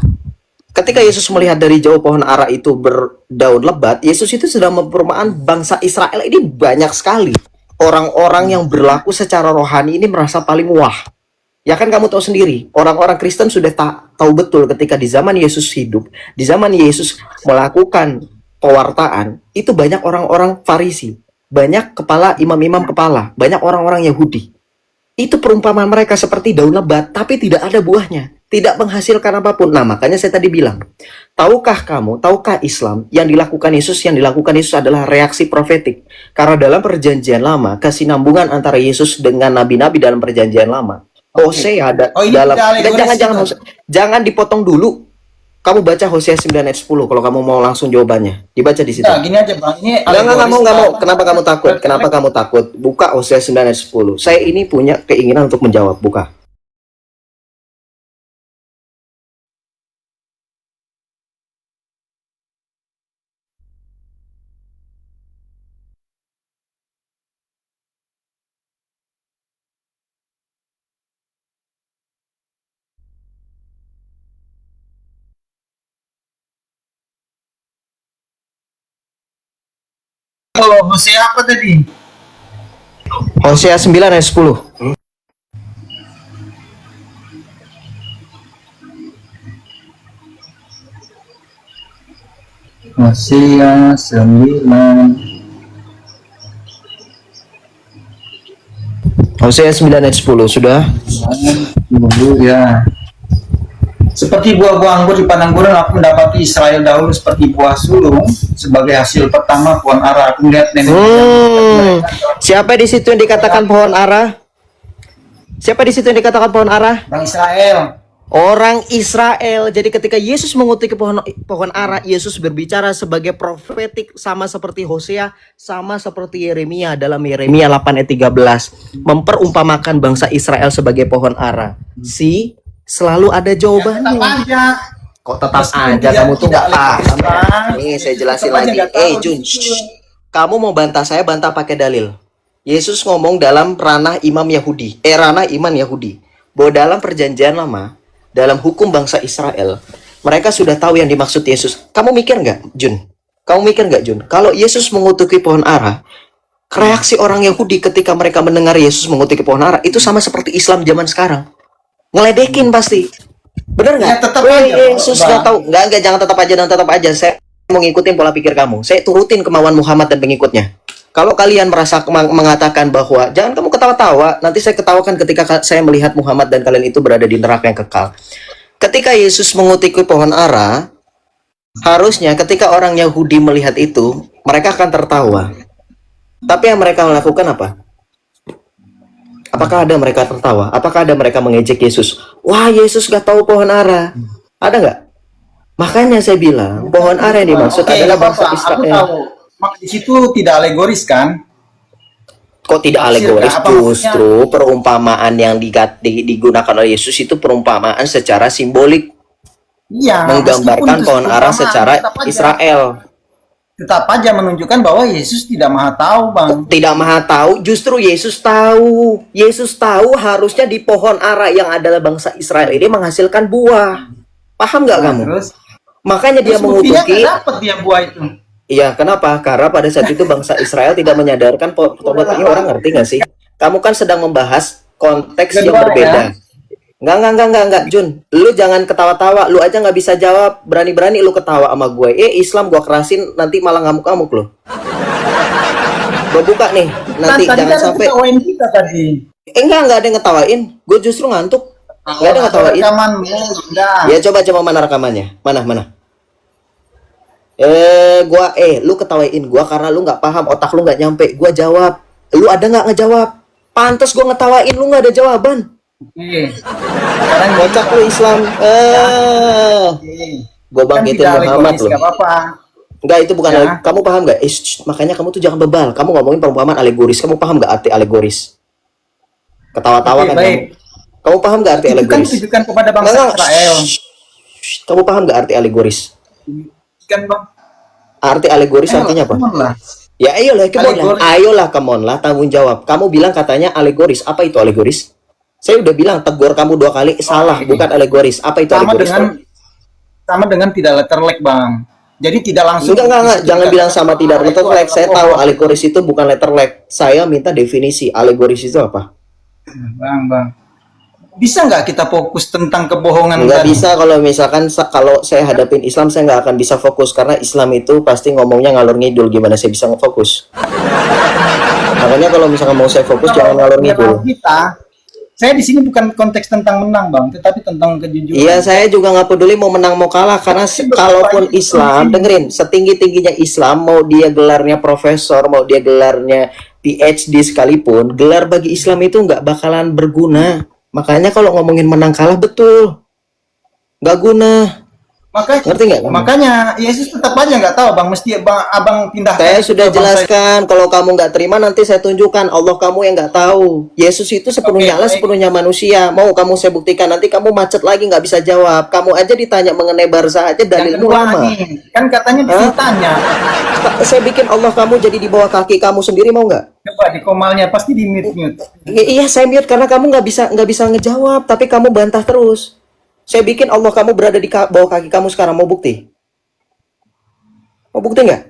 S1: Ketika Yesus melihat dari jauh pohon ara itu berdaun lebat, Yesus itu sedang memperumpamakan bangsa Israel ini banyak sekali. Orang-orang yang berlaku secara rohani ini merasa paling wah. Ya kan kamu tahu sendiri, orang-orang Kristen sudah tahu betul ketika di zaman Yesus hidup, di zaman Yesus melakukan pewartaan, itu banyak orang-orang Farisi, banyak kepala imam-imam kepala, banyak orang-orang Yahudi. Itu perumpamaan mereka seperti daun lebat, tapi tidak ada buahnya, tidak menghasilkan apapun. Nah, makanya saya tadi bilang, tahukah Islam yang dilakukan Yesus adalah reaksi profetik? Karena dalam Perjanjian Lama, kesinambungan antara Yesus dengan nabi-nabi dalam Perjanjian Lama, Hosea dalam jangan dipotong dulu. Kamu baca Hosea 9 ayat 10 kalau kamu mau langsung jawabannya. Dibaca di situ.
S2: Nah, gini aja, Bang. Ini
S1: Enggak mau. Kenapa kamu takut? Kenapa kamu takut? Buka Hosea 9 ayat 10. Saya ini punya keinginan untuk menjawab. Buka.
S2: Hosea apa tadi?
S1: Hosea 9 ayat 10.
S2: Hosea 9.
S1: Hosea 9 ayat 10 sudah.
S2: Dulu ya. Seperti buah-buah anggur di padang gurun, aku mendapati Israel dahulu seperti buah sulung sebagai hasil pertama pohon ara. Aku melihat nenek moyang.
S1: Siapa di situ yang dikatakan pohon ara? Siapa di situ yang dikatakan pohon ara?
S2: Bang Israel.
S1: Orang Israel. Jadi ketika Yesus mengutuk pohon ara, Yesus berbicara sebagai profetik, sama seperti Hosea, sama seperti Yeremia dalam Yeremia 8 ayat 13, memperumpamakan bangsa Israel sebagai pohon ara. Selalu ada
S2: Tetap
S1: jawabannya.
S2: aja.
S1: Kok tetap
S2: Meskipun
S1: aja kamu tuh nggak
S2: tidak
S1: paham.
S2: Bang.
S1: Nih saya jelasin
S2: Tetap aja
S1: lagi.
S2: nggak tahu
S1: Jun,
S2: gitu.
S1: kamu mau bantah saya, bantah pakai dalil. Yesus ngomong dalam ranah imam Yahudi, ranah iman Yahudi, bahwa dalam perjanjian lama, dalam hukum bangsa Israel, mereka sudah tahu yang dimaksud Yesus. Kamu mikir nggak, Jun? Kamu mikir nggak, Jun? Kalau Yesus mengutuki pohon ara, reaksi orang Yahudi ketika mereka mendengar Yesus mengutuki pohon ara, itu sama seperti Islam zaman sekarang. Ngeledekin pasti. Bener nggak?
S2: Ya, tetap aja,
S1: Yesus
S2: Bang.
S1: nggak tahu. Nggak, jangan tetap aja, dan tetap aja. Saya mau ngikutin pola pikir kamu. Saya turutin kemauan Muhammad dan pengikutnya. Kalau kalian merasa mengatakan bahwa jangan kamu ketawa-tawa, nanti saya ketawakan ketika saya melihat Muhammad dan kalian itu berada di neraka yang kekal. Ketika Yesus mengutuki pohon ara, harusnya ketika orang Yahudi melihat itu, mereka akan tertawa. Tapi yang mereka lakukan apa? Apakah ada mereka tertawa? Apakah ada mereka mengejek Yesus? Wah, Yesus gak tahu pohon ara. Ada nggak? Makanya saya bilang, pohon ara yang dimaksud
S2: Oke,
S1: adalah
S2: nggak
S1: bangsa
S2: apa-apa. Aku
S1: Israel.
S2: tahu. Di situ tidak alegoris kan?
S1: Kok tidak
S2: Tafsir,
S1: alegoris?
S2: apa
S1: Justru perumpamaan yang digunakan oleh Yesus itu perumpamaan secara simbolik,
S2: Iya.
S1: menggambarkan
S2: meskipun itu
S1: pohon ara
S2: perumpamaan,
S1: secara
S2: tetap aja.
S1: Israel.
S2: Tetap aja menunjukkan bahwa Yesus tidak maha tahu, Bang.
S1: Tidak maha tahu, justru Yesus tahu. Yesus tahu harusnya di pohon ara yang adalah bangsa Israel ini menghasilkan buah. Paham nggak kamu?
S2: Terus,
S1: Makanya dia
S2: buktinya
S1: mengutuki.
S2: nggak dapat dia buah itu.
S1: Iya, kenapa? Karena pada saat itu bangsa Israel tidak menyadarkan tobat. Ini orang ngerti nggak sih? Kamu kan sedang membahas konteks yang
S2: Kedua,
S1: berbeda.
S2: ya.
S1: Enggak, Jun. Lu jangan ketawa-tawa. Lu aja nggak bisa jawab. Berani-berani lu ketawa sama gue. Islam gua kerasin, nanti malah ngamuk-ngamuk lu. Gue buka nih. Nanti
S2: Tadi
S1: jangan
S2: kan
S1: sampai.
S2: ketawain kita tadi.
S1: Enggak ada yang ngetawain. Gue justru ngantuk. Enggak ada yang ngetawain.
S2: Rekamanmu, enggak.
S1: Ya coba mana rekamannya? Mana? Lu ketawain gua karena lu nggak paham, otak lu nggak nyampe. Gua jawab, lu ada nggak ngejawab? Pantes gua ngetawain, lu nggak ada jawaban.
S2: Oke. Sekarang
S1: Kocak lu Islam. Gua bangkitin
S2: tidak
S1: Muhammad
S2: alegoris,
S1: lu.
S2: nggak apa-apa.
S1: Enggak, itu bukan.
S2: Ya.
S1: Kamu paham nggak? Makanya kamu tuh jangan bebal. Kamu ngomongin perumpamaan alegoris. Kamu paham nggak arti alegoris? Ketawa-tawa
S2: Oke,
S1: kan
S2: baik.
S1: kamu paham nggak arti
S2: Itu kan
S1: alegoris?
S2: tujukan kepada bangsa
S1: Nggak.
S2: Israel.
S1: Kamu paham nggak arti alegoris?
S2: Kan, Bang.
S1: Arti alegoris artinya apa?
S2: Come on lah.
S1: Ya ayolah,
S2: Alegoris.
S1: come on lah, tanggung jawab. Kamu bilang katanya alegoris. Apa itu alegoris? Saya udah bilang tegur kamu 2 kali, salah,
S2: Oke.
S1: bukan alegoris. Apa itu
S2: Sama
S1: alegoris?
S2: dengan tidak letterlek, Bang. Jadi tidak langsung.
S1: Enggak. Jangan bilang sama tidak letterlek. Saya tahu alegoris itu bukan letterlek. Saya minta definisi alegoris itu apa?
S2: Bang. Bisa nggak kita fokus tentang kebohongan
S1: Nggak
S2: tadi?
S1: bisa kalau misalkan kalau saya hadapin Islam, saya nggak akan bisa fokus karena Islam itu pasti ngomongnya ngalur ngidul. Gimana saya bisa ngefokus? Makanya kalau misalkan mau saya fokus jangan ngalur ngidul.
S2: Saya di sini bukan konteks tentang menang, Bang, tetapi tentang kejujuran.
S1: Iya, saya juga nggak peduli mau menang mau kalah karena kalaupun Islam, dengerin, setinggi tingginya Islam, mau dia gelarnya profesor, mau dia gelarnya PhD sekalipun, gelar bagi Islam itu nggak bakalan berguna. Makanya kalau ngomongin menang kalah betul, nggak guna. Ngerti nggak kamu?
S2: Makanya Yesus tetap aja nggak tahu, Bang. Mesti abang pindah.
S1: Saya sudah jelaskan, kalau kamu nggak terima nanti saya tunjukkan Allah kamu yang nggak tahu. Yesus itu sepenuhnya Allah, sepenuhnya manusia. Mau kamu saya buktikan, nanti kamu macet lagi nggak bisa jawab. Kamu aja ditanya mengenai Barza aja dalilmu lama.
S2: Kan katanya ditanya.
S1: Saya bikin Allah kamu jadi di bawah kaki kamu sendiri, mau nggak?
S2: Coba di komalnya pasti di mute.
S1: Iya, saya mute karena kamu nggak bisa ngejawab, tapi kamu bantah terus. Saya bikin Allah kamu berada di bawah kaki kamu sekarang, mau bukti? Mau bukti nggak?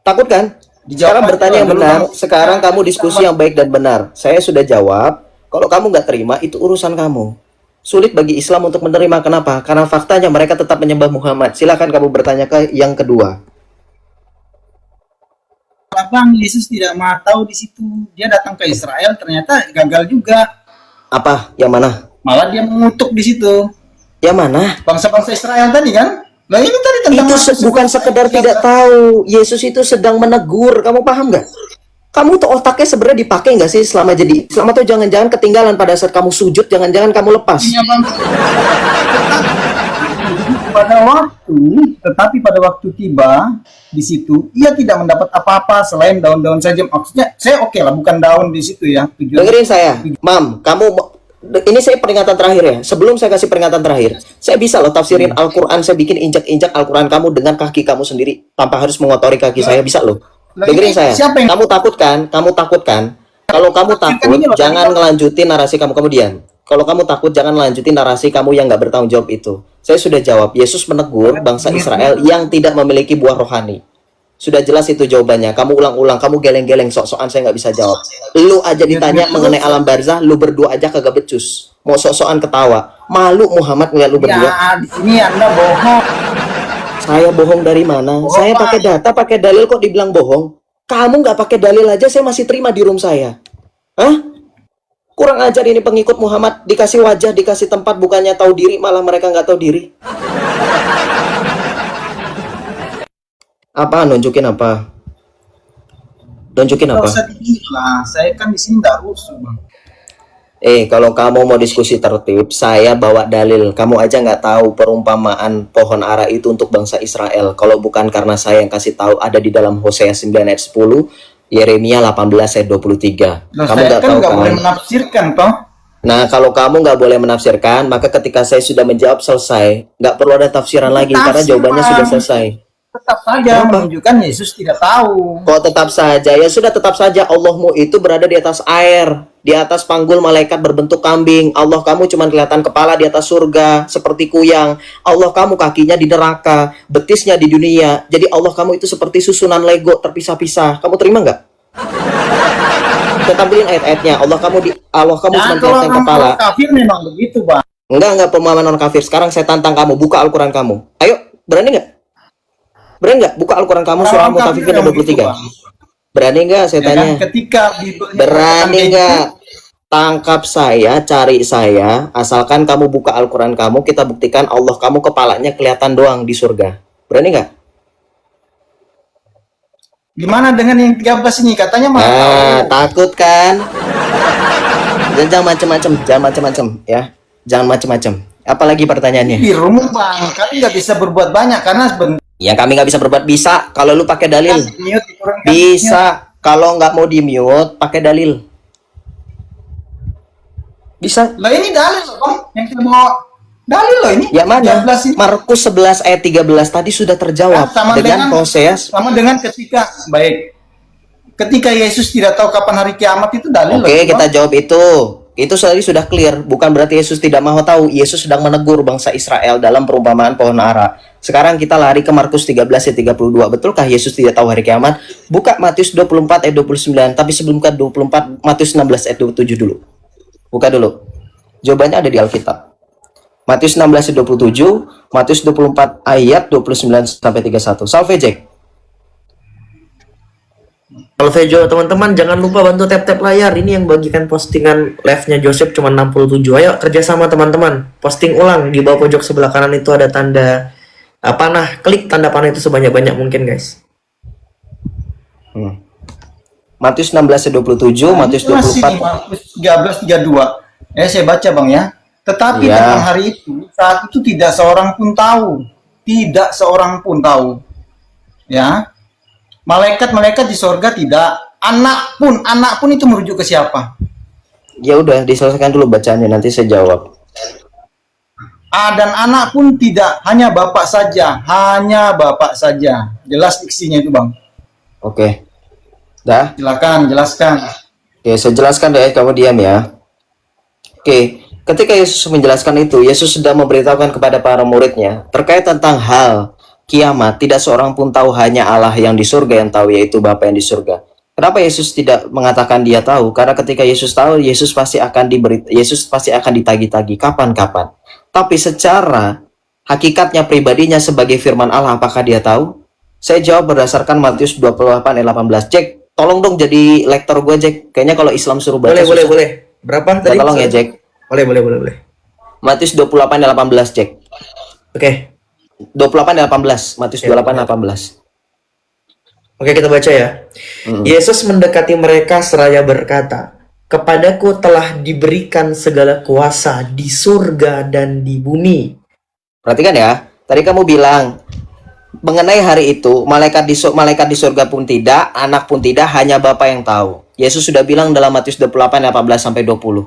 S1: Takut kan? Sekarang bertanya yang benar. Sekarang kamu diskusi yang baik dan benar. Saya sudah jawab. Kalau kamu nggak terima, itu urusan kamu. Sulit bagi Islam untuk menerima. Kenapa? Karena faktanya mereka tetap menyembah Muhammad. Silakan kamu bertanya ke yang kedua.
S2: Bang, Yesus tidak maha tahu di situ. Dia datang ke Israel, ternyata gagal juga.
S1: Apa? Yang mana?
S2: Malah dia mengutuk di situ.
S1: Yang mana?
S2: Bangsa-bangsa Israel tadi kan? Nah ini tadi tentang
S1: Itu
S2: Markus
S1: bukan
S2: 11
S1: sekedar
S2: ayat
S1: tidak
S2: 13.
S1: tahu. Yesus itu sedang menegur. Kamu paham nggak? Kamu tuh otaknya sebenarnya dipakai nggak sih selama jadi Islam, atau jangan-jangan ketinggalan pada saat kamu sujud, jangan-jangan kamu lepas.
S2: Iya, Bang. Tetapi pada waktu tiba di situ, ia tidak mendapat apa-apa selain daun-daun saja. Maksudnya, saya oke lah, bukan daun di situ ya.
S1: Dengerin saya, Mam, ini saya peringatan terakhir ya. Sebelum saya kasih peringatan terakhir, saya bisa loh tafsirin Al-Quran, saya bikin injak-injak Al-Quran kamu dengan kaki kamu sendiri tanpa harus mengotori kaki saya, bisa loh. Dengerin saya.
S2: Siapa yang
S1: Kamu takut kan? Kamu takut kan? Kalau kamu takut,
S2: ini loh,
S1: jangan
S2: tadi kan-
S1: ngelanjutin narasi kamu kemudian. Kalau kamu takut, jangan lanjutin narasi kamu yang nggak bertanggung jawab itu. Saya sudah jawab. Yesus menegur bangsa Israel yang tidak memiliki buah rohani. Sudah jelas itu jawabannya. Kamu ulang-ulang, kamu geleng-geleng, sok-sokan saya nggak bisa jawab. Lu aja ditanya mengenai alam barzah, lu berdua aja kagak becus. Mau sok-sokan ketawa. Malu Muhammad ngeliat lu berdua.
S2: Ya, di sini Anda bohong.
S1: Saya bohong dari mana?
S2: Bohong,
S1: Saya
S2: Pak.
S1: pakai data, pakai dalil kok dibilang bohong. Kamu nggak pakai dalil aja, saya masih terima di room saya. Hah? Kurang ajar ini pengikut Muhammad, dikasih wajah, dikasih tempat, bukannya tahu diri, malah mereka nggak tahu diri. Apa? Nunjukin apa? Nunjukin
S2: Nggak
S1: apa?
S2: usah dibilang, saya kan di sini nggak rusuh, Bang.
S1: Kalau kamu mau diskusi tertib, saya bawa dalil. Kamu aja nggak tahu perumpamaan pohon ara itu untuk bangsa Israel. Kalau bukan karena saya yang kasih tahu, ada di dalam Hosea 9 ayat 10, Yeremia 18 ayat 23.
S2: Nah,
S1: Kamu
S2: saya
S1: nggak
S2: kan
S1: tahu
S2: nggak boleh
S1: kan?
S2: menafsirkan, toh.
S1: Nah, kalau kamu nggak boleh menafsirkan, maka ketika saya sudah menjawab selesai, nggak perlu ada tafsiran lagi, karena
S2: Tafsir,
S1: jawabannya
S2: Bang.
S1: sudah selesai.
S2: Tetap saja
S1: Kenapa?
S2: menunjukkan Yesus tidak tahu.
S1: Kok tetap saja? Ya sudah, tetap saja Allahmu itu berada di atas air, di atas panggul malaikat berbentuk kambing. Allah kamu cuma kelihatan kepala di atas surga, seperti kuyang. Allah kamu kakinya di neraka, betisnya di dunia. Jadi Allah kamu itu seperti susunan Lego terpisah-pisah. Kamu terima nggak? Kita tampilin ayat-ayatnya. Allah kamu cuma
S2: Nah, kalau
S1: kelihatan kepala.
S2: orang kafir memang begitu, Bang.
S1: Enggak pemahaman non kafir. Sekarang saya tantang kamu, buka Al-Quran kamu. Ayo, berani nggak? Berani nggak? Buka Al-Quran kamu, surah
S2: Orang kafir
S1: Al-Mutaffifin ayat
S2: memang begitu,
S1: 23.
S2: Bang.
S1: Berani nggak saya
S2: Ya kan?
S1: tanya?
S2: Ketika Bible-nya
S1: Berani
S2: mengatakan kayak
S1: nggak?
S2: gitu,
S1: Tangkap saya, cari saya, asalkan kamu buka Al-Quran kamu, kita buktikan Allah kamu kepalanya kelihatan doang di surga. Berani nggak?
S2: gimana dengan yang 13 ini? Katanya mah tahu.
S1: Nah, takut kan? Jangan macem-macem ya. Jangan macem-macem. Apalagi pertanyaannya?
S2: Di rumah, Bang. Kami nggak bisa berbuat banyak karena sebentar
S1: Ya kami nggak bisa berbuat. Bisa kalau lu pakai dalil.
S2: mute diturunkan.
S1: Bisa kalau nggak mau di mute pakai dalil. Bisa.
S2: Lah ini dalil loh, Bang. Yang kita bawa dalil loh ini.
S1: Ya mana?
S2: 13 ini.
S1: Markus 11 ayat 13 tadi sudah terjawab
S2: Sama
S1: dengan
S2: dengan-
S1: Hosea.
S2: Sama dengan ketika Yesus tidak tahu kapan hari kiamat itu dalil loh.
S1: Oke,
S2: Bang.
S1: kita jawab itu. Itu tadi sudah clear. Bukan berarti Yesus tidak mau tahu. Yesus sedang menegur bangsa Israel dalam perumpamaan pohon ara. Sekarang kita lari ke Markus 13 ayat 32. Betulkah Yesus tidak tahu hari kiamat? Buka Matius 24 ayat 29. Tapi sebelum ke 24, Matius 16 ayat 27 dulu. Buka dulu. Jawabannya ada di Alkitab. Matius 16 ayat 27, Matius 24 ayat 29 sampai 31. Salve Jack.
S4: Alvejo, teman-teman jangan lupa bantu tap-tap layar. Ini yang bagikan postingan live-nya Joseph cuma 67. Ayo kerjasama teman-teman. Posting ulang di bawah pojok sebelah kanan itu ada tanda panah. Klik tanda panah itu sebanyak-banyak mungkin, guys.
S1: Matius 16 ayat 27, Matius
S2: Itu masih
S1: 24.
S2: di Markus 13:32. Saya baca, Bang ya. Tetapi
S1: Iya.
S2: tentang hari itu, saat itu tidak seorang pun tahu. Tidak seorang pun tahu. Ya. Malaikat-malaikat di sorga tidak. Anak pun itu merujuk ke siapa?
S1: Ya udah, diselesaikan dulu bacaannya, nanti saya jawab.
S2: Dan anak pun tidak, hanya bapak saja. Hanya bapak saja. Jelas diksinya itu, Bang.
S1: Oke. Dah.
S2: Silakan, jelaskan.
S1: Oke, saya jelaskan deh, kamu diam ya. Oke, ketika Yesus menjelaskan itu, Yesus sedang memberitahukan kepada para muridnya terkait tentang hal kiamat. Tidak seorang pun tahu, hanya Allah yang di surga yang tahu, yaitu Bapa yang di surga. Kenapa Yesus tidak mengatakan dia tahu? Karena ketika Yesus tahu, Yesus pasti akan ditagi-tagi kapan-kapan. Tapi secara hakikatnya pribadinya sebagai firman Allah, apakah dia tahu? Saya jawab berdasarkan Matius 28 ayat 18. Jack, tolong dong jadi lektor gue, Jack. Kayaknya kalau Islam suruh baca
S4: Boleh.
S1: susah.
S4: Berapa
S1: Ya,
S4: tadi?
S1: tolong ya, Jack.
S4: Boleh.
S1: Matius 28 ayat 18, Jack.
S4: Oke.
S1: 28 ayat 18, Matius 28 ayat 18.
S4: Oke, kita baca ya. Yesus mendekati mereka seraya berkata, "Kepadaku telah diberikan segala kuasa di surga dan di bumi."
S1: Perhatikan ya, tadi kamu bilang mengenai hari itu, malaikat di surga pun tidak, anak pun tidak, hanya Bapa yang tahu. Yesus sudah bilang dalam Matius 28 ayat 18 sampai 20.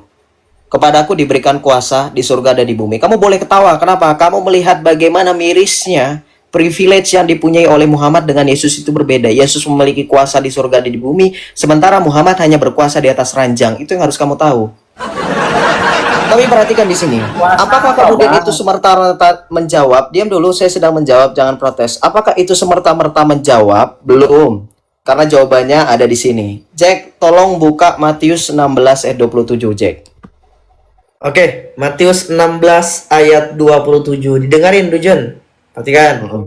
S1: Kepadaku diberikan kuasa di surga dan di bumi. Kamu boleh ketawa, kenapa? Kamu melihat bagaimana mirisnya privilege yang dipunyai oleh Muhammad dengan Yesus itu berbeda. Yesus memiliki kuasa di surga dan di bumi, sementara Muhammad hanya berkuasa di atas ranjang. Itu yang harus kamu tahu. Tapi perhatikan di sini. Apakah kemudian itu semerta-merta menjawab? Diam dulu, saya sedang menjawab, jangan protes. Apakah itu semerta-merta menjawab? Belum. Karena jawabannya ada di sini. Jack, tolong buka Matius 16 ayat 27, Jack.
S4: Oke, Matius 16 ayat 27. Didengarin, Dujon. Perhatikan.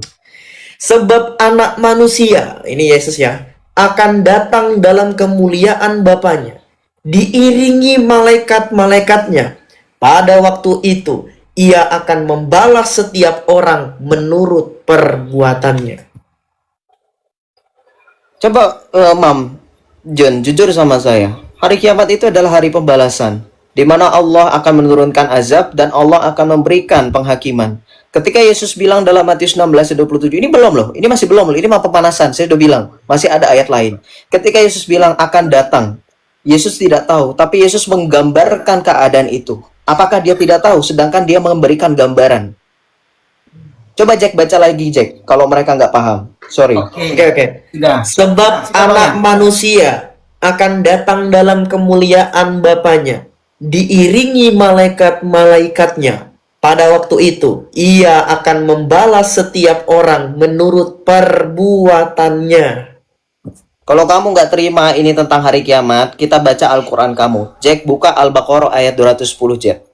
S4: Sebab anak manusia, ini Yesus ya, akan datang dalam kemuliaan Bapaknya, diiringi malaikat-malaikatnya. Pada waktu itu, ia akan membalas setiap orang menurut perbuatannya.
S1: Coba, Mam, John, jujur sama saya. Hari kiamat itu adalah hari pembalasan, di mana Allah akan menurunkan azab dan Allah akan memberikan penghakiman. Ketika Yesus bilang dalam Matius 16 ayat 27, ini belum loh, ini masih belum loh, ini mah pemanasan, saya udah bilang, masih ada ayat lain. Ketika Yesus bilang akan datang, Yesus tidak tahu, tapi Yesus menggambarkan keadaan itu. Apakah dia tidak tahu, sedangkan dia memberikan gambaran? Coba Jack baca lagi, Jack, kalau mereka nggak paham. Sorry.
S4: Oke.
S2: Sudah.
S4: Sebab
S2: Sekarang
S4: anak
S2: ya.
S4: manusia akan datang dalam kemuliaan Bapaknya, diiringi malaikat-malaikatnya. Pada waktu itu, ia akan membalas setiap orang menurut perbuatannya.
S1: Kalau kamu nggak terima ini tentang hari kiamat, kita baca Al-Quran kamu. Jack, buka Al-Baqarah ayat 210, Jack.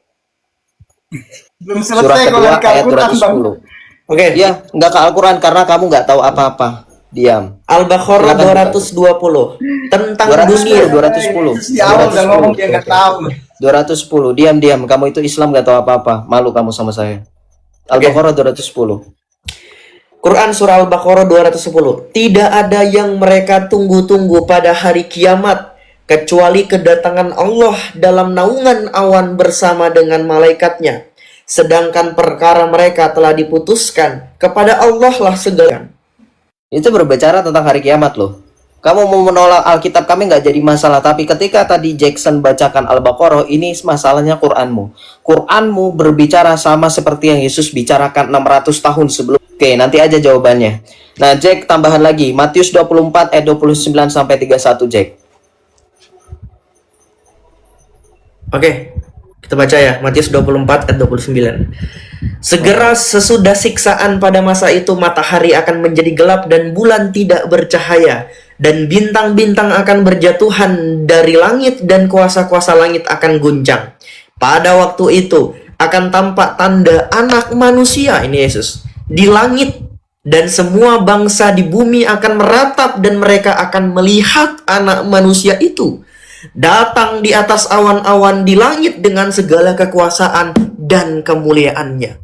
S2: Belum
S1: Surah
S2: selesai kalau
S1: kedua
S2: di
S1: ayat
S2: Al-Quran, Bang.
S1: 210.
S4: Oke.
S1: Iya, nggak ke Al-Quran karena kamu nggak tahu apa-apa. Diam.
S4: Al-Baqarah
S1: Silakan
S4: 220 tentang
S1: 210,
S4: dunia.
S1: 210.
S2: Di awal udah ngomong dia nggak tahu.
S1: 210. Diam. Kamu itu Islam nggak tahu apa-apa. Malu kamu sama saya. Al-Baqarah 210.
S4: Quran surah Al-Baqarah 210. Tidak ada yang mereka tunggu-tunggu pada hari kiamat kecuali kedatangan Allah dalam naungan awan bersama dengan malaikatnya. Sedangkan perkara mereka telah diputuskan, kepada Allah lah segala.
S1: Itu berbicara tentang hari kiamat loh. Kamu mau menolak Alkitab kami nggak jadi masalah. Tapi ketika tadi Jackson bacakan Al-Baqarah, ini masalahnya Quranmu. Quranmu berbicara sama seperti yang Yesus bicarakan 600 tahun sebelum. Oke, nanti aja jawabannya. Nah, Jack, tambahan lagi. Matius 24 ayat 29 sampai 31, Jack.
S4: Oke, kita baca ya, Matius 24 ayat 29. Segera sesudah siksaan pada masa itu, matahari akan menjadi gelap dan bulan tidak bercahaya, dan bintang-bintang akan berjatuhan dari langit dan kuasa-kuasa langit akan guncang. Pada waktu itu akan tampak tanda anak manusia, ini Yesus, di langit, dan semua bangsa di bumi akan meratap dan mereka akan melihat anak manusia itu datang di atas awan-awan di langit dengan segala kekuasaan dan kemuliaannya.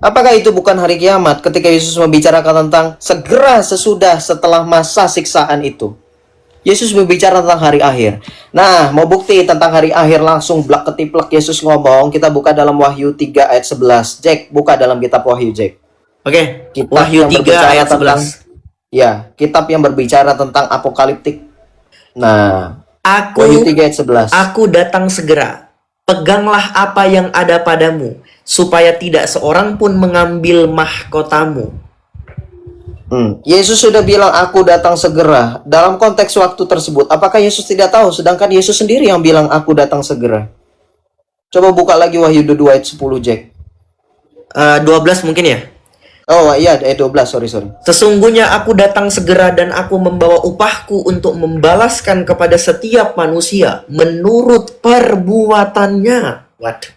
S1: Apakah itu bukan hari kiamat ketika Yesus membicarakan tentang segera setelah masa siksaan itu? Yesus berbicara tentang hari akhir. Nah, mau bukti tentang hari akhir langsung blak ketiplek Yesus ngomong. Kita buka dalam Wahyu 3 ayat 11. Jack, buka dalam kitab Wahyu, Jack.
S4: Oke,
S1: Kitab
S4: Wahyu
S1: yang
S4: 3
S1: berbicara
S4: ayat
S1: tentang-
S4: 11.
S1: Ya, kitab yang berbicara tentang apokaliptik. Nah,
S4: Aku
S1: Wahyu 3 ayat 11.
S4: Aku datang segera. Peganglah apa yang ada padamu, supaya tidak seorang pun mengambil mahkotamu.
S1: Yesus sudah bilang aku datang segera. Dalam konteks waktu tersebut, apakah Yesus tidak tahu? Sedangkan Yesus sendiri yang bilang aku datang segera. Coba buka lagi Wahyu 2 ayat 10, Jack.
S4: 12 mungkin ya.
S1: Oh iya, ayat 12, sorry.
S4: Sesungguhnya aku datang segera dan aku membawa upahku untuk membalaskan kepada setiap manusia menurut perbuatannya. What?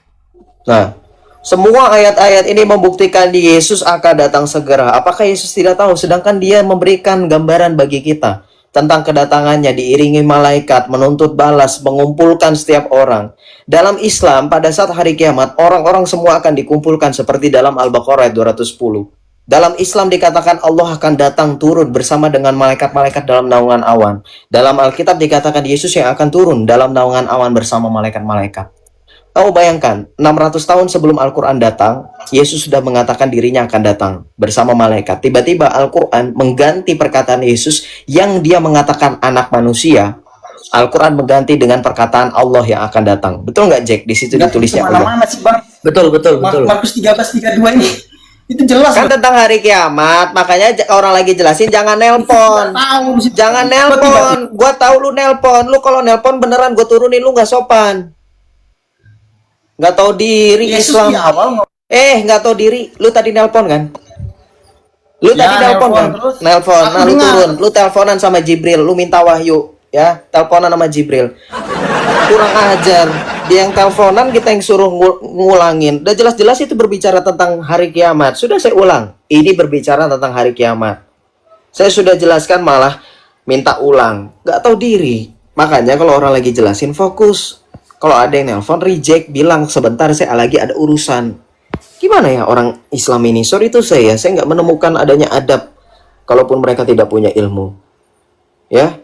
S1: Nah, semua ayat-ayat ini membuktikan Yesus akan datang segera. Apakah Yesus tidak tahu? Sedangkan dia memberikan gambaran bagi kita. tentang kedatangannya, diiringi malaikat, menuntut balas, mengumpulkan setiap orang. Dalam Islam, pada saat hari kiamat, orang-orang semua akan dikumpulkan seperti dalam Al-Baqarah ayat 210. Dalam Islam dikatakan Allah akan datang turun bersama dengan malaikat-malaikat dalam naungan awan. Dalam Alkitab dikatakan Yesus yang akan turun dalam naungan awan bersama malaikat-malaikat. Kamu bayangkan, 600 tahun sebelum Al-Quran datang, Yesus sudah mengatakan dirinya akan datang bersama malaikat. Tiba-tiba Al-Quran mengganti perkataan Yesus yang dia mengatakan anak manusia. Al-Quran mengganti dengan perkataan Allah yang akan datang. Betul nggak, Jack? Di situ ditulisnya Allah.
S2: Mana sih, Bang?
S4: Betul.
S2: Markus 13:32 ini. Itu jelas.
S1: Kan tentang hari kiamat, makanya orang lagi jelasin jangan nelpon. Jangan nelpon. Gua tahu lu nelpon. Lu kalau nelpon beneran gue turunin, lu nggak sopan. Nggak tahu diri
S2: Yesus
S1: Islam.
S2: di awal
S1: Nggak tahu diri. Lu tadi nelpon kan? Lu
S2: Ya,
S1: tadi nelpon kan?
S2: terus.
S1: Nelpon.
S2: Aku
S1: Nah, lu
S2: dengar.
S1: turun. Lu teleponan sama Jibril. Lu minta wahyu. Ya, teleponan sama Jibril. Kurang ajar. Dia yang teleponan, kita yang suruh ngulangin. Udah jelas-jelas itu berbicara tentang hari kiamat. Sudah saya ulang. Ini berbicara tentang hari kiamat. Saya sudah jelaskan malah minta ulang. Nggak tahu diri. Makanya kalau orang lagi jelasin, fokus. Kalau ada yang nelpon, reject, bilang sebentar saya lagi ada urusan. Gimana ya orang Islam ini? Sorry itu saya nggak menemukan adanya adab. Kalaupun mereka tidak punya ilmu. Ya,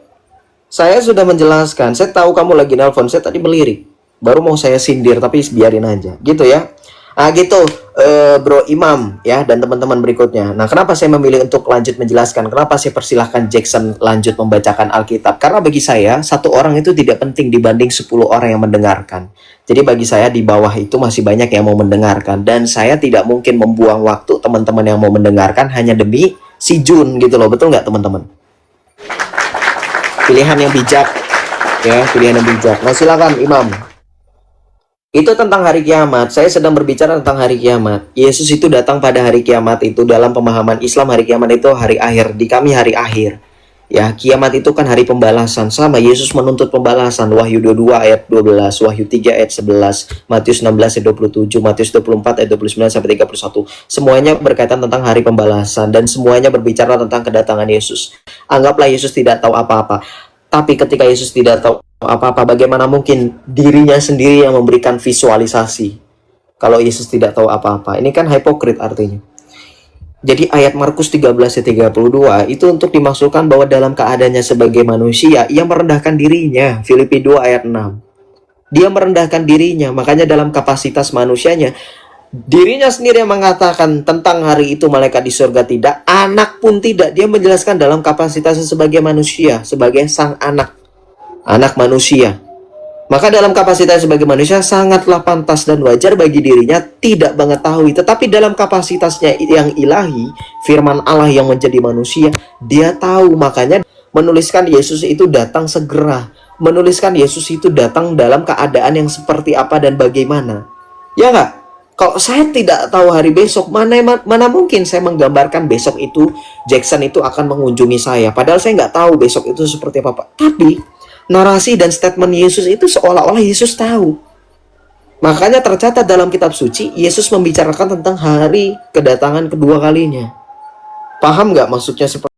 S1: saya sudah menjelaskan. Saya tahu kamu lagi nelpon, saya tadi melirik. Baru mau saya sindir, tapi biarin aja. Gitu ya. Ah gitu, Bro Imam ya dan teman-teman berikutnya. Nah, kenapa saya memilih untuk lanjut menjelaskan? Kenapa saya persilahkan Jackson lanjut membacakan Alkitab? Karena bagi saya, satu orang itu tidak penting dibanding 10 orang yang mendengarkan. Jadi bagi saya di bawah itu masih banyak yang mau mendengarkan. Dan saya tidak mungkin membuang waktu teman-teman yang mau mendengarkan hanya demi si Jun gitu loh. Betul nggak teman-teman? Pilihan yang bijak. Ya, pilihan yang bijak. Nah, silakan Imam. Itu tentang hari kiamat. Saya sedang berbicara tentang hari kiamat. Yesus itu datang pada hari kiamat itu dalam pemahaman Islam hari kiamat itu hari akhir. Di kami hari akhir. Ya, kiamat itu kan hari pembalasan. Sama Yesus menuntut pembalasan. Wahyu 22 ayat 12, Wahyu 3 ayat 11, Matius 16 ayat 27, Matius 24 ayat 29 sampai 31. Semuanya berkaitan tentang hari pembalasan dan semuanya berbicara tentang kedatangan Yesus. Anggaplah Yesus tidak tahu apa-apa. Tapi ketika Yesus tidak tahu apa-apa, bagaimana mungkin dirinya sendiri yang memberikan visualisasi kalau Yesus tidak tahu apa-apa? Ini kan hipokrit artinya. Jadi ayat Markus 13 ayat 32 itu untuk dimaksudkan bahwa dalam keadaannya sebagai manusia, ia merendahkan dirinya. Filipi 2 ayat 6. Dia merendahkan dirinya, makanya dalam kapasitas manusianya, dirinya sendiri yang mengatakan tentang hari itu malaikat di surga tidak, anak pun tidak. Dia menjelaskan dalam kapasitasnya sebagai manusia, sebagai sang anak manusia. Maka dalam kapasitas sebagai manusia sangatlah pantas dan wajar bagi dirinya tidak mengetahui. Tetapi dalam kapasitasnya yang ilahi, firman Allah yang menjadi manusia, dia tahu. Makanya menuliskan Yesus itu datang segera. Menuliskan Yesus itu datang dalam keadaan yang seperti apa dan bagaimana. Ya nggak? Kalau saya tidak tahu hari besok, mana mungkin saya menggambarkan besok itu Jackson itu akan mengunjungi saya. Padahal saya nggak tahu besok itu seperti apa, Pak. Tapi narasi dan statement Yesus itu seolah-olah Yesus tahu. Makanya tercatat dalam kitab suci, Yesus membicarakan tentang hari kedatangan kedua kalinya. Paham nggak maksudnya seperti